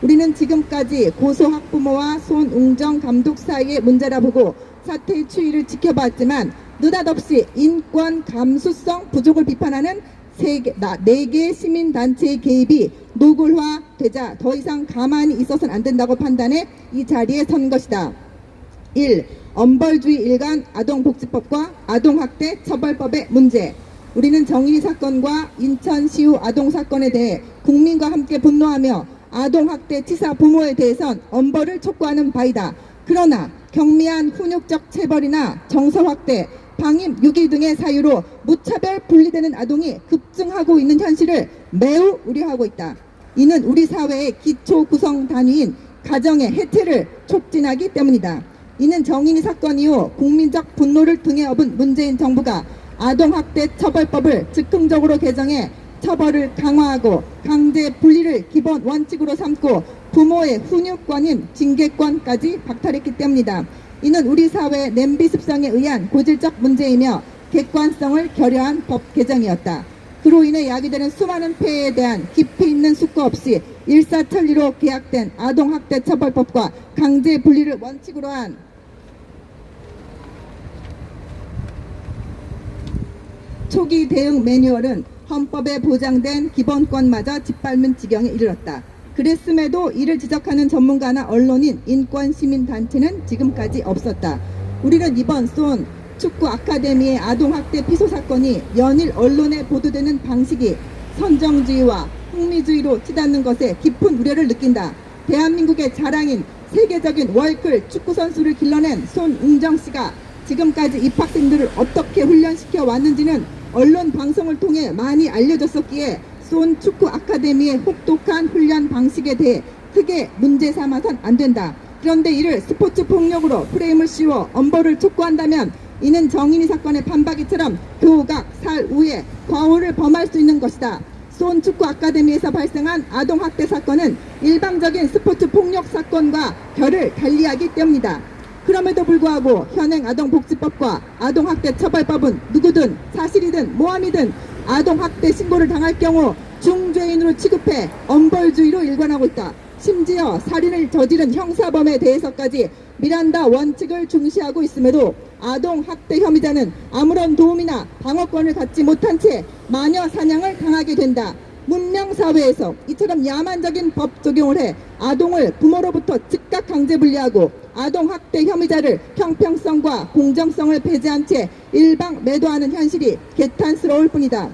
[SPEAKER 7] 우리는 지금까지 고소 학부모와 손웅정 감독 사이의 문제라 보고 사태의 추이를 지켜봤지만 느닷없이 인권 감수성 부족을 비판하는 4개의 시민단체의 개입이 노골화되자 더 이상 가만히 있어서는 안 된다고 판단해 이 자리에 선 것이다. 1. 엄벌주의 일관 아동복지법과 아동학대 처벌법의 문제. 우리는 정인이 사건과 인천시우 아동사건에 대해 국민과 함께 분노하며 아동학대 치사 부모에 대해선 엄벌을 촉구하는 바이다. 그러나 경미한 훈육적 체벌이나 정서확대, 방임, 유기 등의 사유로 무차별 분리되는 아동이 급증하고 있는 현실을 매우 우려하고 있다. 이는 우리 사회의 기초 구성 단위인 가정의 해체를 촉진하기 때문이다. 이는 정인이 사건 이후 국민적 분노를 등에 업은 문재인 정부가 아동학대 처벌법을 즉흥적으로 개정해 처벌을 강화하고 강제 분리를 기본 원칙으로 삼고 부모의 훈육권인 징계권까지 박탈했기 때문이다. 이는 우리 사회의 냄비 습성에 의한 고질적 문제이며 객관성을 결여한 법 개정이었다. 그로 인해 야기되는 수많은 폐해에 대한 깊이 있는 숙고 없이 일사천리로 계약된 아동학대 처벌법과 강제 분리를 원칙으로 한 초기 대응 매뉴얼은 헌법에 보장된 기본권마저 짓밟는 지경에 이르렀다. 그랬음에도 이를 지적하는 전문가나 언론인, 인권 시민단체는 지금까지 없었다. 우리는 이번 수원 축구 아카데미의 아동학대 피소 사건이 연일 언론에 보도되는 방식이 선정주의와 흥미주의로 치닫는 것에 깊은 우려를 느낀다. 대한민국의 자랑인 세계적인 월클 축구선수를 길러낸 손웅정 씨가 지금까지 입학생들을 어떻게 훈련시켜 왔는지는 언론 방송을 통해 많이 알려졌었기에 수원 축구 아카데미의 혹독한 훈련 방식에 대해 크게 문제 삼아선 안 된다. 그런데 이를 스포츠 폭력으로 프레임을 씌워 엄벌을 촉구한다면 이는 정인이 사건의 판박이처럼 교각, 살우에 과오를 범할 수 있는 것이다. 수원 축구 아카데미에서 발생한 아동학대 사건은 일방적인 스포츠 폭력 사건과 결을 달리하기 때문이다. 그럼에도 불구하고 현행 아동복지법과 아동학대 처벌법은 누구든 사실이든 모함이든 아동학대 신고를 당할 경우 중죄인으로 취급해 엄벌주의로 일관하고 있다. 심지어 살인을 저지른 형사범에 대해서까지 미란다 원칙을 중시하고 있음에도 아동학대 혐의자는 아무런 도움이나 방어권을 갖지 못한 채 마녀 사냥을 당하게 된다. 문명사회에서 이처럼 야만적인 법 적용을 해 아동을 부모로부터 즉각 강제 분리하고 아동학대 혐의자를 형평성과 공정성을 배제한 채 일방 매도하는 현실이 개탄스러울 뿐이다.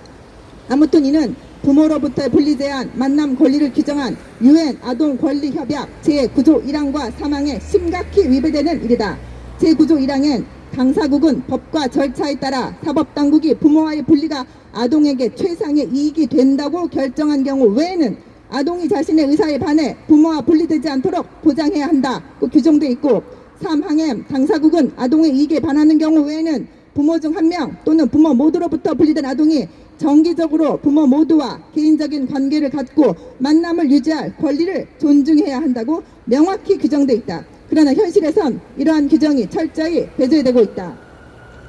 [SPEAKER 7] 아무튼 이는 부모로부터의 분리 제한, 만남 권리를 규정한 UN 아동권리협약 제9조 1항과 3항에 심각히 위배되는 일이다. 제9조 1항엔 당사국은 법과 절차에 따라 사법당국이 부모와의 분리가 아동에게 최상의 이익이 된다고 결정한 경우 외에는 아동이 자신의 의사에 반해 부모와 분리되지 않도록 보장해야 한다고 규정돼 있고 3항엔 당사국은 아동의 이익에 반하는 경우 외에는 부모 중 한 명 또는 부모 모두로부터 분리된 아동이 정기적으로 부모 모두와 개인적인 관계를 갖고 만남을 유지할 권리를 존중해야 한다고 명확히 규정돼 있다. 그러나 현실에선 이러한 규정이 철저히 배제되고 있다.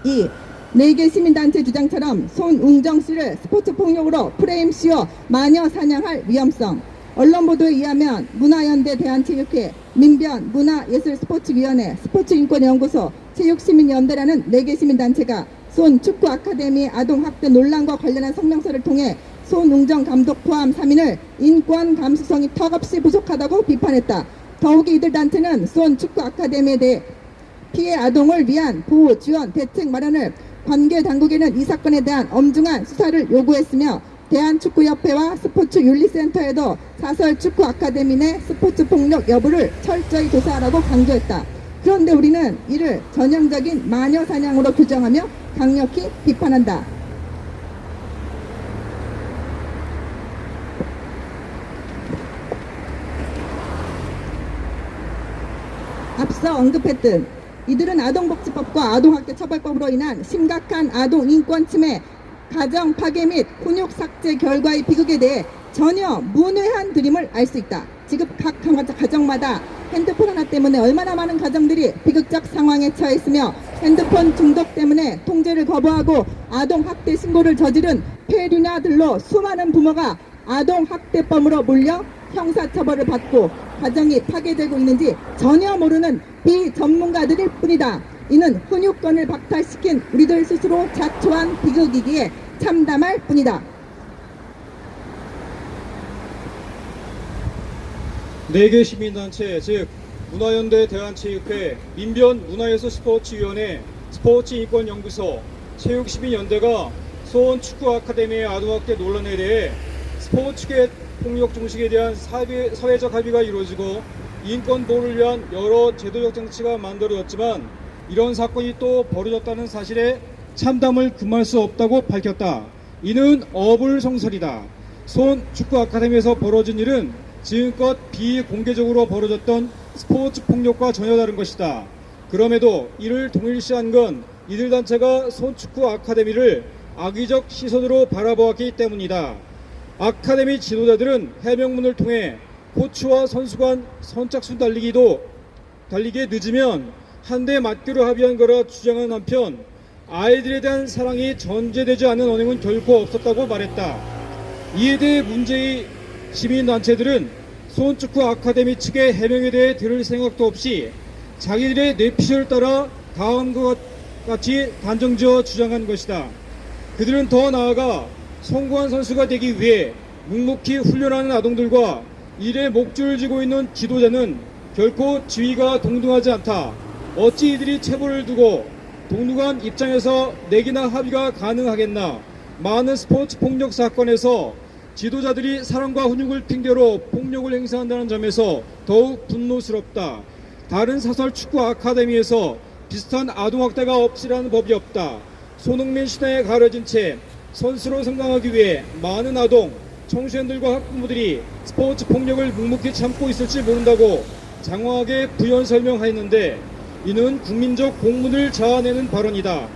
[SPEAKER 7] 2. 4개 시민단체 주장처럼 손웅정 씨를 스포츠 폭력으로 프레임 씌워 마녀 사냥할 위험성. 언론 보도에 의하면 문화연대 대한체육회, 민변 문화예술스포츠위원회, 스포츠인권연구소, 체육시민연대라는 4개 시민단체가 손 축구 아카데미 아동학대 논란과 관련한 성명서를 통해 손웅정 감독 포함 3인을 인권 감수성이 턱없이 부족하다고 비판했다. 더욱이 이들 단체는 손 축구 아카데미에 대해 피해 아동을 위한 보호, 지원, 대책 마련을 관계 당국에는 이 사건에 대한 엄중한 수사를 요구했으며 대한축구협회와 스포츠윤리센터에도 사설 축구 아카데미 내 스포츠 폭력 여부를 철저히 조사하라고 강조했다. 그런데 우리는 이를 전형적인 마녀 사냥으로 규정하며 강력히 비판한다. 앞서 언급했듯 이들은 아동복지법과 아동학대 처벌법으로 인한 심각한 아동 인권 침해, 가정 파괴 및 훈육 삭제 결과의 비극에 대해 전혀 문외한 그림을 알 수 있다. 지금 각 가정마다 핸드폰 하나 때문에 얼마나 많은 가정들이 비극적 상황에 처했으며 핸드폰 중독 때문에 통제를 거부하고 아동학대 신고를 저지른 폐륜아들로 수많은 부모가 아동학대범으로 몰려 형사처벌을 받고 가정이 파괴되고 있는지 전혀 모르는 비전문가들일 뿐이다. 이는 훈육권을 박탈시킨 우리들 스스로 자초한 비극이기에 참담할 뿐이다.
[SPEAKER 8] 4개 시민단체 즉 문화연대 대한체육회, 민변 문화예술스포츠위원회, 스포츠인권연구소, 체육시민연대가 소원 축구 아카데미의 아동학대 논란에 대해 스포츠계 폭력 종식에 대한 사회적 합의가 이루어지고 인권 보호를 위한 여러 제도적 장치가 만들어졌지만 이런 사건이 또 벌어졌다는 사실에 참담을 금할 수 없다고 밝혔다. 이는 어불성설이다. 손 축구 아카데미에서 벌어진 일은 지금껏 비공개적으로 벌어졌던 스포츠 폭력과 전혀 다른 것이다. 그럼에도 이를 동일시한 건 이들 단체가 손 축구 아카데미를 악의적 시선으로 바라보았기 때문이다. 아카데미 지도자들은 해명문을 통해 코치와 선수 간 선착순 달리기에 늦으면 한 대 맞기로 합의한 거라 주장한 한편 아이들에 대한 사랑이 전제되지 않은 언행은 결코 없었다고 말했다. 이에 대해 문제의 시민단체들은 손축구 아카데미 측의 해명에 대해 들을 생각도 없이 자기들의 뇌피셜을 따라 다음과 같이 단정지어 주장한 것이다. 그들은 더 나아가 성공한 선수가 되기 위해 묵묵히 훈련하는 아동들과 이에 목줄을 쥐고 있는 지도자는 결코 지위가 동등하지 않다. 어찌 이들이 체벌을 두고 동등한 입장에서 내기나 합의가 가능하겠나. 많은 스포츠 폭력 사건에서 지도자들이 사랑과 훈육을 핑계로 폭력을 행사한다는 점에서 더욱 분노스럽다. 다른 사설 축구 아카데미에서 비슷한 아동학대가 없으라는 법이 없다. 손흥민 신화에 가려진 채 선수로 성장하기 위해 많은 아동, 청소년들과 학부모들이 스포츠 폭력을 묵묵히 참고 있을지 모른다고 장황하게 부연 설명하였는데 이는 국민적 공분을 자아내는 발언이다.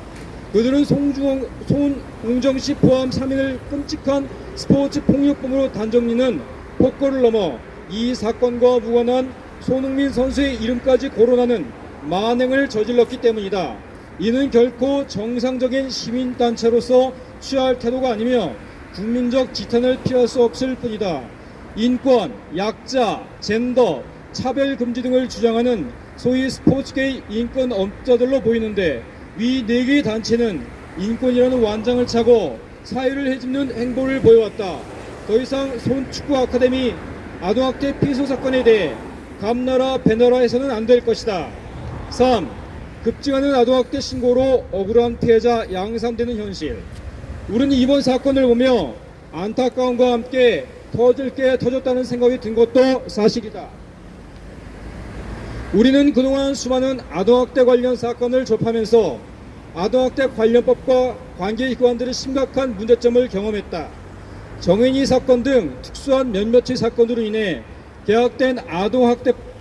[SPEAKER 8] 그들은 손웅정씨 포함 3인을 끔찍한 스포츠 폭력범으로 단정짓는 폭거를 넘어 이 사건과 무관한 손흥민 선수의 이름까지 거론하는 만행을 저질렀기 때문이다. 이는 결코 정상적인 시민단체로서 취할 태도가 아니며 국민적 지탄을 피할 수 없을 뿐이다. 인권, 약자, 젠더, 차별금지 등을 주장하는 소위 스포츠계의 인권 엄자들로 보이는데 위 4개의 단체는 인권이라는 완장을 차고 사회를 해집는 행보를 보여왔다. 더 이상 손축구 아카데미 아동학대 피소 사건에 대해 감나라 배나라 해서는 안 될 것이다. 3. 급증하는 아동학대 신고로 억울한 피해자 양산되는 현실. 우리는 이번 사건을 보며 안타까움과 함께 터질 게 터졌다는 생각이 든 것도 사실이다. 우리는 그동안 수많은 아동학대 관련 사건을 접하면서 아동학대 관련법과 관계기관들의 심각한 문제점을 경험했다. 정인이 사건 등 특수한 몇몇의 사건으로 인해 개혁된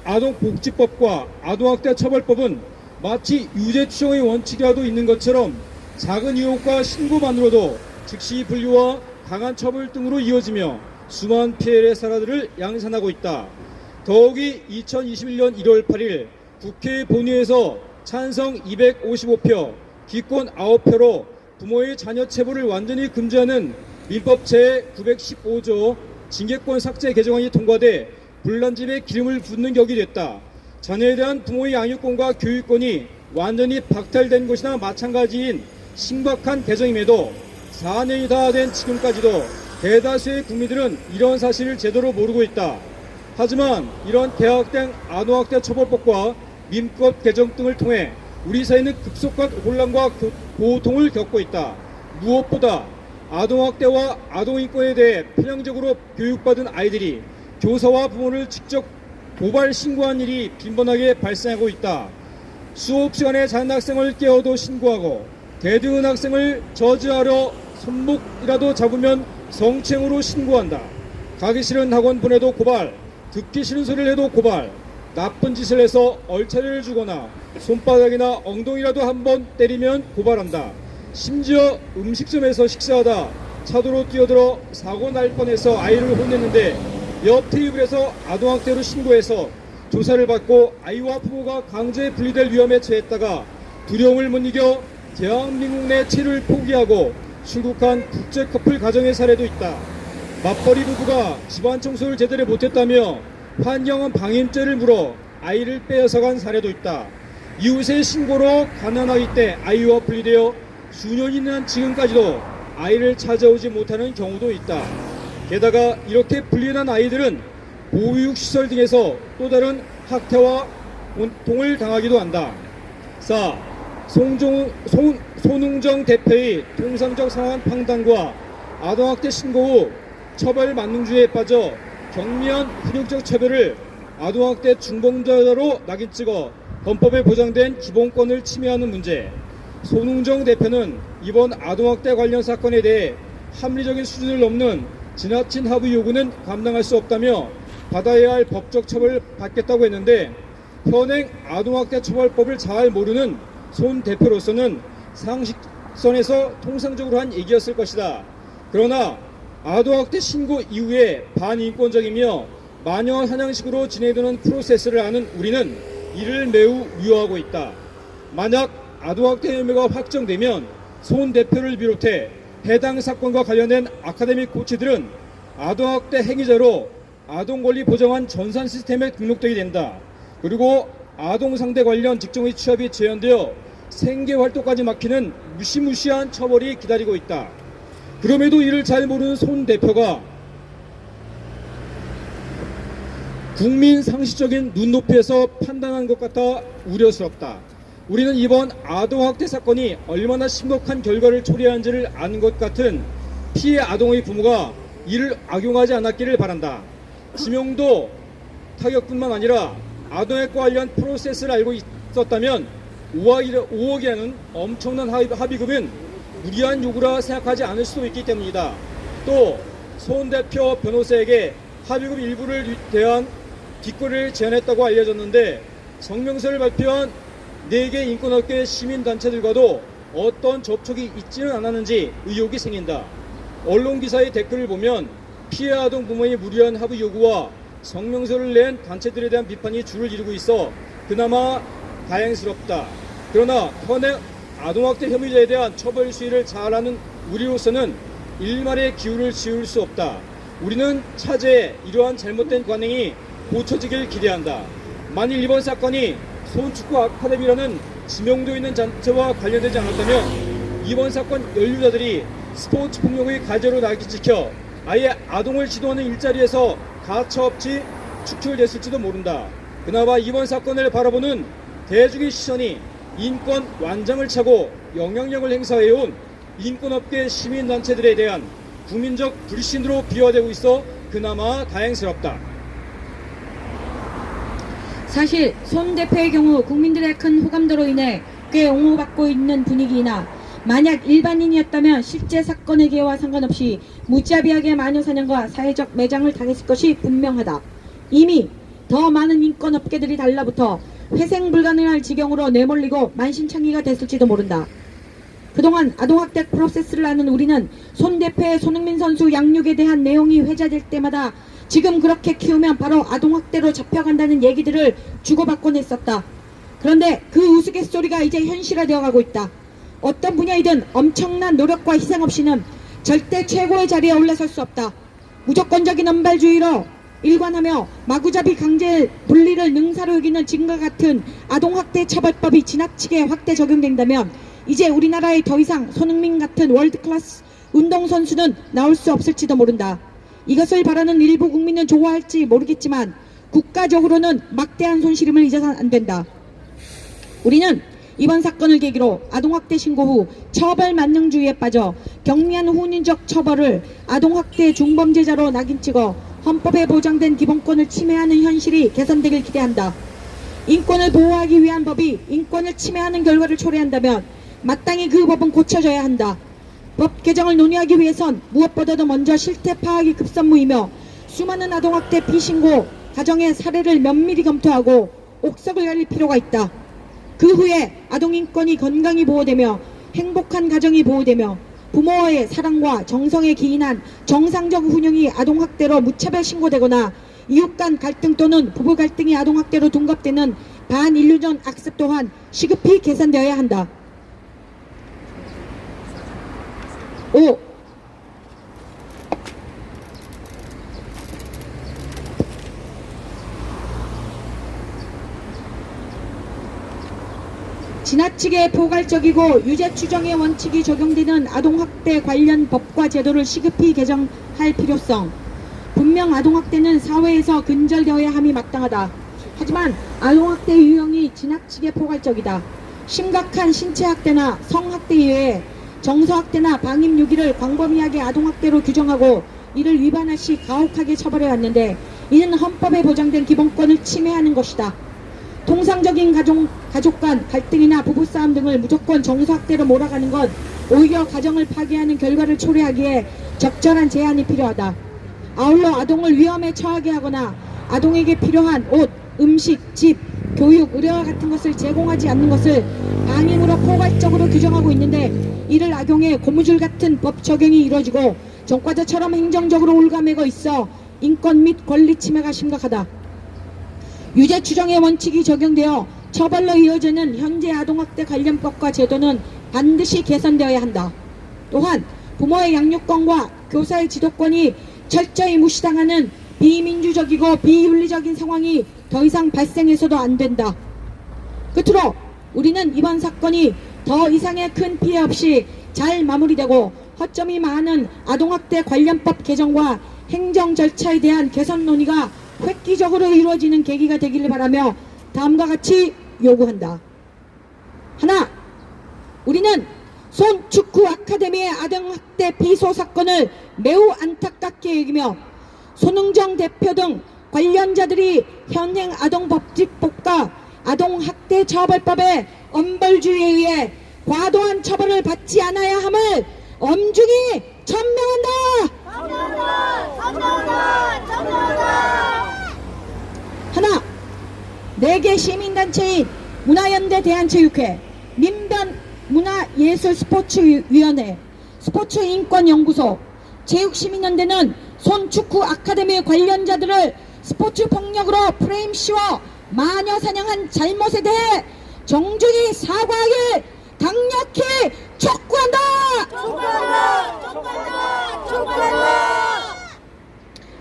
[SPEAKER 8] 아동복지법과 아동학대 처벌법은 마치 유죄추정의 원칙이라도 있는 것처럼 작은 의혹과 신고만으로도 즉시 분류와 강한 처벌 등으로 이어지며 수많은 피해의 사례들을 양산하고 있다. 더욱이 2021년 1월 8일 국회 본회의에서 찬성 255표, 기권 9표로 부모의 자녀 체벌을 완전히 금지하는 민법 제915조 징계권 삭제 개정안이 통과돼 불난집에 기름을 붓는 격이 됐다. 자녀에 대한 부모의 양육권과 교육권이 완전히 박탈된 것이나 마찬가지인 심각한 개정임에도 4년이 다 된 지금까지도 대다수의 국민들은 이런 사실을 제대로 모르고 있다. 하지만 이런 대학생 아동학대 처벌법과 민법 개정 등을 통해 우리 사회는 급속한 혼란과 고통을 겪고 있다. 무엇보다 아동학대와 아동인권에 대해 편향적으로 교육받은 아이들이 교사와 부모를 직접 고발 신고한 일이 빈번하게 발생하고 있다. 수업 시간에 자는 학생을 깨워도 신고하고 대등한 학생을 저지하려 손목이라도 잡으면 성추행으로 신고한다. 가기 싫은 학원 보내도 고발, 듣기 싫은 소리를 해도 고발, 나쁜 짓을 해서 얼차려를 주거나 손바닥이나 엉덩이라도 한번 때리면 고발한다. 심지어 음식점에서 식사하다 차도로 뛰어들어 사고 날 뻔해서 아이를 혼냈는데 옆 테이블에서 아동학대로 신고해서 조사를 받고 아이와 부모가 강제 분리될 위험에 처했다가 두려움을 못 이겨 대한민국 내 체류를 포기하고 출국한 국제 커플 가정의 사례도 있다. 맞벌이 부부가 집안 청소를 제대로 못했다며 환경은 방임죄를 물어 아이를 빼앗아간 사례도 있다. 이웃의 신고로 가난하기 때 아이와 분리되어 수년이 지난 지금까지도 아이를 찾아오지 못하는 경우도 있다. 게다가 이렇게 분리된 아이들은 보육시설 등에서 또 다른 학대와 고통을 당하기도 한다. 4. 손웅정 대표의 통상적 상황 판단과 아동학대 신고 후 처벌 만능주의에 빠져 경미한 훈육적 처벌을 아동학대 중범죄로 낙인 찍어 헌법에 보장된 기본권을 침해하는 문제. 손웅정 대표는 이번 아동학대 관련 사건에 대해 합리적인 수준을 넘는 지나친 합의 요구는 감당할 수 없다며 받아야 할 법적 처벌을 받겠다고 했는데 현행 아동학대 처벌법을 잘 모르는 손 대표로서는 상식선에서 통상적으로 한 얘기였을 것이다. 그러나 아동학대 신고 이후에 반인권적이며 마녀 사냥식으로 진행되는 프로세스를 아는 우리는 이를 매우 위로하고 있다. 만약 아동학대 혐의가 확정되면 손 대표를 비롯해 해당 사건과 관련된 아카데믹 코치들은 아동학대 행위자로 아동권리 보장한 전산 시스템에 등록되게 된다. 그리고 아동상대 관련 직종의 취업이 제한되어 생계활동까지 막히는 무시무시한 처벌이 기다리고 있다. 그럼에도 이를 잘 모르는 손 대표가 국민 상식적인 눈높이에서 판단한 것 같아 우려스럽다. 우리는 이번 아동학대 사건이 얼마나 심각한 결과를 초래한지를 아는 것 같은 피해 아동의 부모가 이를 악용하지 않았기를 바란다. 지명도 타격뿐만 아니라 아동학과 관련 프로세스를 알고 있었다면 5억이라는 엄청난 합의금은 무리한 요구라 생각하지 않을 수도 있기 때문이다. 또 손 대표 변호사에게 합의금 일부를 대한 뒷거래를 제안했다고 알려졌는데 성명서를 발표한 4개 인권업계 시민단체들과도 어떤 접촉이 있지는 않았는지 의혹이 생긴다. 언론기사의 댓글을 보면 피해 아동 부모의 무리한 합의 요구와 성명서를 낸 단체들에 대한 비판이 줄을 이루고 있어 그나마 다행스럽다. 그러나 현행 아동학대 혐의자에 대한 처벌 수위를 잘 아는 우리로서는 일말의 기울을 지울 수 없다. 우리는 차제에 이러한 잘못된 관행이 고쳐지길 기대한다. 만일 이번 사건이 손축구 아카데미라는 지명도 있는 단체와 관련되지 않았다면 이번 사건 연루자들이 스포츠 폭력의 가제로 낙인 찍혀 아예 아동을 지도하는 일자리에서 가차없이 축출됐을지도 모른다. 그나마 이번 사건을 바라보는 대중의 시선이 인권 완장을 차고 영향력을 행사해온 인권업계 시민단체들에 대한 국민적 불신으로 비화되고 있어 그나마 다행스럽다.
[SPEAKER 1] 사실 손 대표의 경우 국민들의 큰 호감도로 인해 꽤 옹호받고 있는 분위기이나 만약 일반인이었다면 실제 사건의 개와 상관없이 무자비하게 마녀 사냥과 사회적 매장을 당했을 것이 분명하다. 이미 더 많은 인권업계들이 달라붙어 회생 불가능할 지경으로 내몰리고 만신창이가 됐을지도 모른다. 그동안 아동학대 프로세스를 아는 우리는 손 대표의 손흥민 선수 양육에 대한 내용이 회자될 때마다 지금 그렇게 키우면 바로 아동학대로 잡혀간다는 얘기들을 주고받곤 했었다. 그런데 그 우스갯소리가 이제 현실화되어 가고 있다. 어떤 분야이든 엄청난 노력과 희생 없이는 절대 최고의 자리에 올라설 수 없다. 무조건적인 언발주의로 일관하며 마구잡이 강제 분리를 능사로 여기는 지금과 같은 아동학대 처벌법이 지나치게 확대 적용된다면 이제 우리나라에 더 이상 손흥민 같은 월드클래스 운동선수는 나올 수 없을지도 모른다. 이것을 바라는 일부 국민은 좋아할지 모르겠지만 국가적으로는 막대한 손실임을 잊어서는 안 된다. 우리는 이번 사건을 계기로 아동학대 신고 후 처벌 만능주의에 빠져 경미한 훈육적 처벌을 아동학대 중범죄자로 낙인 찍어 헌법에 보장된 기본권을 침해하는 현실이 개선되길 기대한다. 인권을 보호하기 위한 법이 인권을 침해하는 결과를 초래한다면 마땅히 그 법은 고쳐져야 한다. 법 개정을 논의하기 위해선 무엇보다도 먼저 실태 파악이 급선무이며 수많은 아동학대 피신고 가정의 사례를 면밀히 검토하고 옥석을 가릴 필요가 있다. 그 후에 아동인권이 건강히 보호되며 행복한 가정이 보호되며 부모와의 사랑과 정성에 기인한 정상적 훈육이 아동학대로 무차별 신고되거나 이웃 간 갈등 또는 부부 갈등이 아동학대로 둔갑되는 반인륜적 악습 또한 시급히 개선되어야 한다. 5. 지나치게 포괄적이고 유죄 추정의 원칙이 적용되는 아동학대 관련 법과 제도를 시급히 개정할 필요성. 분명 아동학대는 사회에서 근절되어야 함이 마땅하다. 하지만 아동학대 유형이 지나치게 포괄적이다. 심각한 신체학대나 성학대 이외에 정서학대나 방임유기를 광범위하게 아동학대로 규정하고 이를 위반할 시 가혹하게 처벌해왔는데 이는 헌법에 보장된 기본권을 침해하는 것이다. 통상적인 가족 간 갈등이나 부부싸움 등을 무조건 정서학대로 몰아가는 건 오히려 가정을 파괴하는 결과를 초래하기에 적절한 제한이 필요하다. 아울러 아동을 위험에 처하게 하거나 아동에게 필요한 옷, 음식, 집, 교육, 의료와 같은 것을 제공하지 않는 것을 방임으로 포괄적으로 규정하고 있는데 이를 악용해 고무줄 같은 법 적용이 이루어지고 전과자처럼 행정적으로 올가매고 있어 인권 및 권리 침해가 심각하다. 유죄 추정의 원칙이 적용되어 처벌로 이어지는 현재 아동학대 관련법과 제도는 반드시 개선되어야 한다. 또한 부모의 양육권과 교사의 지도권이 철저히 무시당하는 비민주적이고 비윤리적인 상황이 더 이상 발생해서도 안 된다. 끝으로 우리는 이번 사건이 더 이상의 큰 피해 없이 잘 마무리되고 허점이 많은 아동학대 관련법 개정과 행정 절차에 대한 개선 논의가 획기적으로 이루어지는 계기가 되기를 바라며 다음과 같이 요구한다. 하나, 우리는 손축구 아카데미의 아동학대 비소 사건을 매우 안타깝게 여기며 손흥정 대표 등 관련자들이 현행 아동복지법과 아동학대 처벌법의 엄벌주의에 의해 과도한 처벌을 받지 않아야 함을 엄중히 천명한다. 하나, 4개 시민단체인 문화연대 대한체육회, 민변 문화예술스포츠위원회, 스포츠인권연구소, 체육시민연대는 손축구 아카데미 관련자들을 스포츠 폭력으로 프레임 씌워 마녀 사냥한 잘못에 대해 정중히 사과하길 강력히 촉구한다.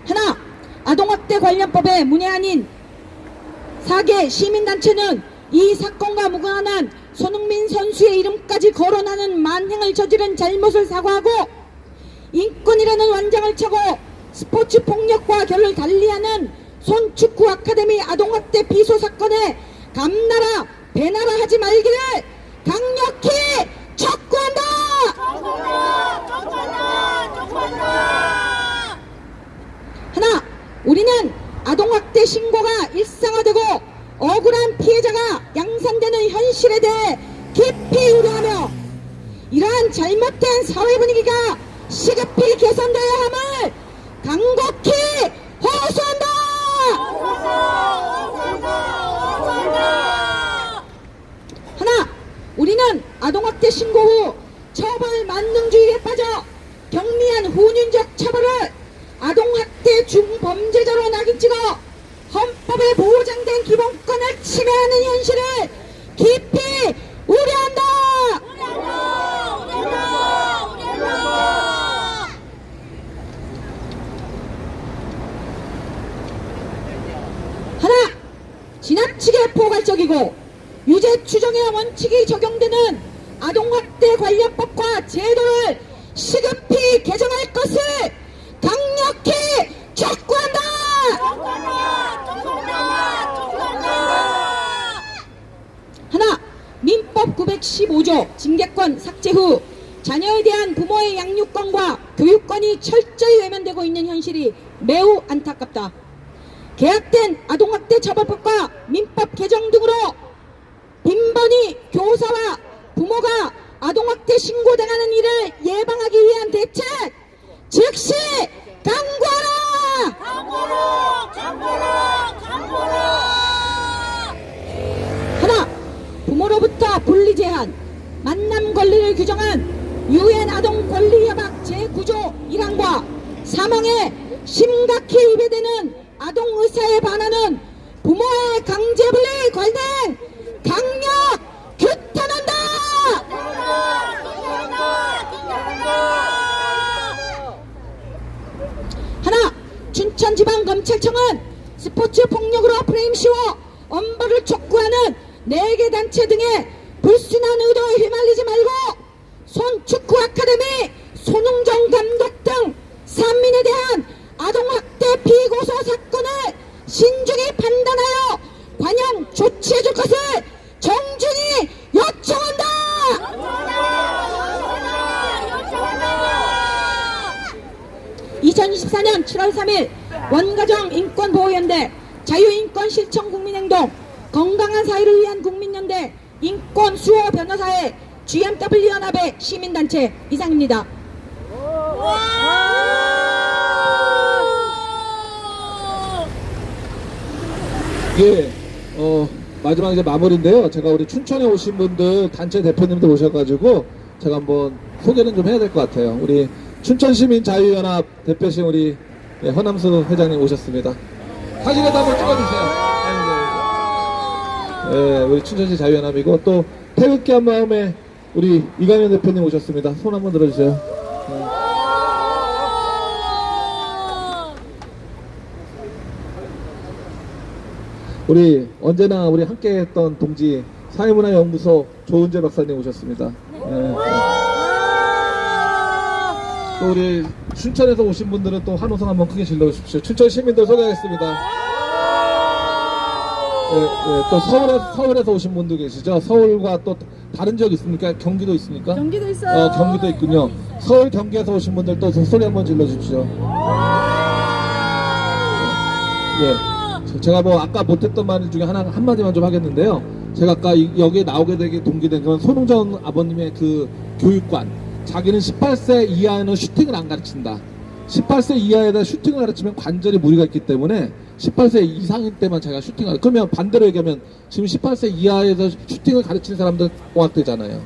[SPEAKER 1] 하나, 아동학대 관련법의 문외한인 4개 시민단체는 이 사건과 무관한 손흥민 선수의 이름까지 거론하는 만행을 저지른 잘못을 사과하고 인권이라는 완장을 차고 스포츠 폭력과 결을 달리하는 손축구 아카데미 아동학대 비소 사건에 감나라 배나라 하지 말기를 강력히 촉구한다. 하나, 우리는 아동학대 신고가 일상화되고 억울한 피해자가 양산되는 현실에 대해 깊이 우려하며 이러한 잘못된 사회 분위기가 시급히 개선되어야 함을 간곡히 호소한다. 하나, 우리는 아동학대 신고 후 처벌 만능주의에 빠져 경미한 훈육적 처벌을 아동학대 중범죄자로 낙인 찍어 헌법에 보장된 기본권을 침해하는 현실을 깊이 우려한다. 지나치게 포괄적이고 유죄 추정의 원칙이 적용되는 아동학대 관련법과 제도를 시급히 개정할 것을 강력히 촉구한다. 하나, 민법 915조 징계권 삭제 후 자녀에 대한 부모의 양육권과 교육권이 철저히 외면되고 있는 현실이 매우 안타깝다. 개혁된 아동학대 처벌법과 민법 개정 등으로 빈번히 교사와 부모가 아동학대 신고당하는 일을 예방하기 위한 대책 즉시 강구하라. 하나, 부모로부터 분리 제한, 만남 권리를 규정한 유엔 아동 권리 협약 제9조 1항과 사망에 심각히 위배되는 아동 의사에 반하는 부모의 강제 분리 관행 강력 규탄한다. 하나, 춘천지방검찰청은 스포츠 폭력으로 프레임 씌워 엄벌을 촉구하는 4개 단체 등의 불순한 의도에 휘말리지 말고 손축구 아카데미, 손흥정 감독 등 산민에 대한 아동학대 비고소 사건을 신중히 판단하여 관련 조치해줄 것을 정중히 요청한다. 2024년 7월 3일 원가정 인권보호연대 자유인권실천국민행동 건강한 사회를 위한 국민연대 인권수호 변호사의 GMW 연합의 시민단체 이상입니다.
[SPEAKER 5] 예, 마지막 이제 마무리인데요. 제가 우리 춘천에 오신 분들 단체 대표님들 오셔가지고 제가 한번 소개는 좀 해야 될 것 같아요. 우리 춘천시민자유연합 대표신 우리 허남수 회장님 오셨습니다. 사진에도 한번 찍어주세요. 예, 우리 춘천시 자유연합이고 또 태극기 한 마음에 우리 이강현 대표님 오셨습니다. 손 한번 들어주세요. 우리 언제나 우리 함께했던 동지 사회문화연구소 조은재 박사님 오셨습니다. 예. 또 우리 춘천에서 오신 분들은 또 한호성 한번 크게 질러주십시오. 춘천 시민들 소개하겠습니다. 예, 또 서울에서 오신 분도 계시죠? 서울과 또 다른 지역 있습니까? 경기도 있습니까?
[SPEAKER 1] 경기도 있어요.
[SPEAKER 5] 경기도 있군요. 서울 경기에서 오신 분들 또 소리 한번 질러주십시오. 예, 제가 뭐 아까 못했던 말 중에 한마디만 좀 하겠는데요. 제가 아까 여기에 나오게 되게 동기된 건 손흥정 아버님의 그 교육관. 자기는 18세 이하에는 슈팅을 안 가르친다. 18세 이하에다 슈팅을 가르치면 관절에 무리가 있기 때문에 18세 이상일 때만 제가 슈팅을 그러면 반대로 얘기하면 지금 18세 이하에서 슈팅을 가르치는 사람들 공학되잖아요.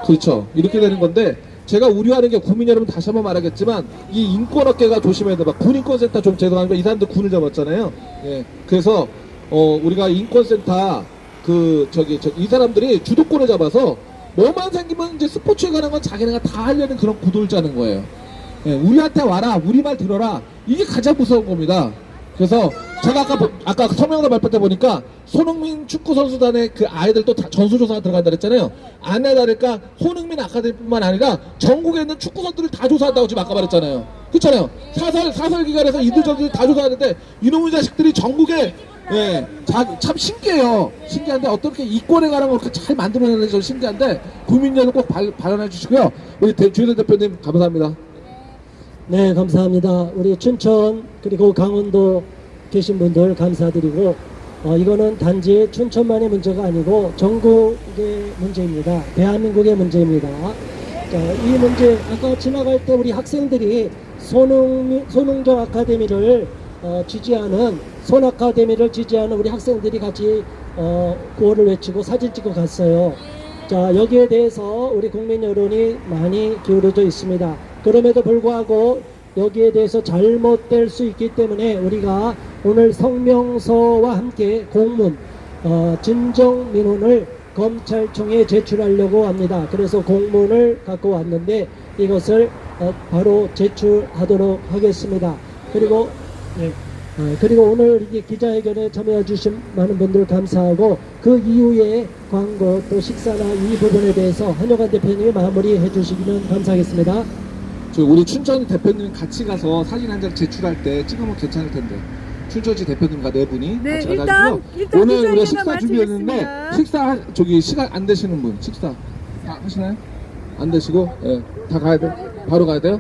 [SPEAKER 5] 그렇죠. 이렇게 되는 건데 제가 우려하는 게 국민 여러분 다시 한번 말하겠지만 이 인권업계가 조심해야 돼. 막 군인권센터 좀 죄송합니다. 이 사람들 군을 잡았잖아요. 예. 그래서 우리가 인권센터 이 사람들이 주도권을 잡아서 뭐만 생기면 이제 스포츠에 관한 건 자기네가 다 하려는 그런 구도를 짜는 거예요. 예, 우리한테 와라, 우리 말 들어라. 이게 가장 무서운 겁니다. 그래서 제가 아까 서명서 발표 때 보니까 손흥민 축구선수단의 그 아이들 또 전수조사가 들어간다 그랬잖아요. 안에 다를까 손흥민 아카데미뿐만 아니라 전국에 있는 축구선수들을 다 조사한다고 지금 아까 말했잖아요. 그렇잖아요. 사설 기관에서 이들 저들 다 조사하는데 이놈의 자식들이 전국에 예, 참 신기해요. 신기한데 어떻게 이권에 관한 걸 그렇게 잘 만들어내는지 좀 신기한데 국민 여러분 꼭 발언해 주시고요. 우리 주일대 대표님 감사합니다.
[SPEAKER 2] 네, 감사합니다. 우리 춘천 그리고 강원도 계신 분들 감사드리고 이거는 단지 춘천만의 문제가 아니고 전국의 문제입니다. 대한민국의 문제입니다. 자, 이 문제 아까 지나갈 때 우리 학생들이 손흥정 아카데미를 지지하는 손 아카데미를 지지하는 우리 학생들이 같이 구호를 외치고 사진 찍어 갔어요. 자, 여기에 대해서 우리 국민 여론이 많이 기울어져 있습니다. 그럼에도 불구하고 여기에 대해서 잘못될 수 있기 때문에 우리가 오늘 성명서와 함께 공문 진정 민원을 검찰청에 제출하려고 합니다. 그래서 공문을 갖고 왔는데 이것을 바로 제출하도록 하겠습니다. 그리고 네, 그리고 오늘 이 기자회견에 참여해 주신 많은 분들 감사하고 그 이후에 광고 또 식사나 이 부분에 대해서 한효관 대표님이 마무리해 주시기는 감사하겠습니다.
[SPEAKER 5] 저 우리 춘천 대표님 같이 가서 사진 한 장 제출할 때 찍으면 괜찮을 텐데. 춘천시 대표님과 네 분이
[SPEAKER 9] 네,
[SPEAKER 5] 같이 가가지고
[SPEAKER 9] 일단
[SPEAKER 5] 오늘 우리가
[SPEAKER 9] 기자회견을
[SPEAKER 5] 식사 준비했는데
[SPEAKER 9] 마치겠습니다.
[SPEAKER 5] 식사 저기 시간 안 되시는 분 식사 다 하시나요? 안 되시고 예, 다 가야 돼? 바로 가야 돼요?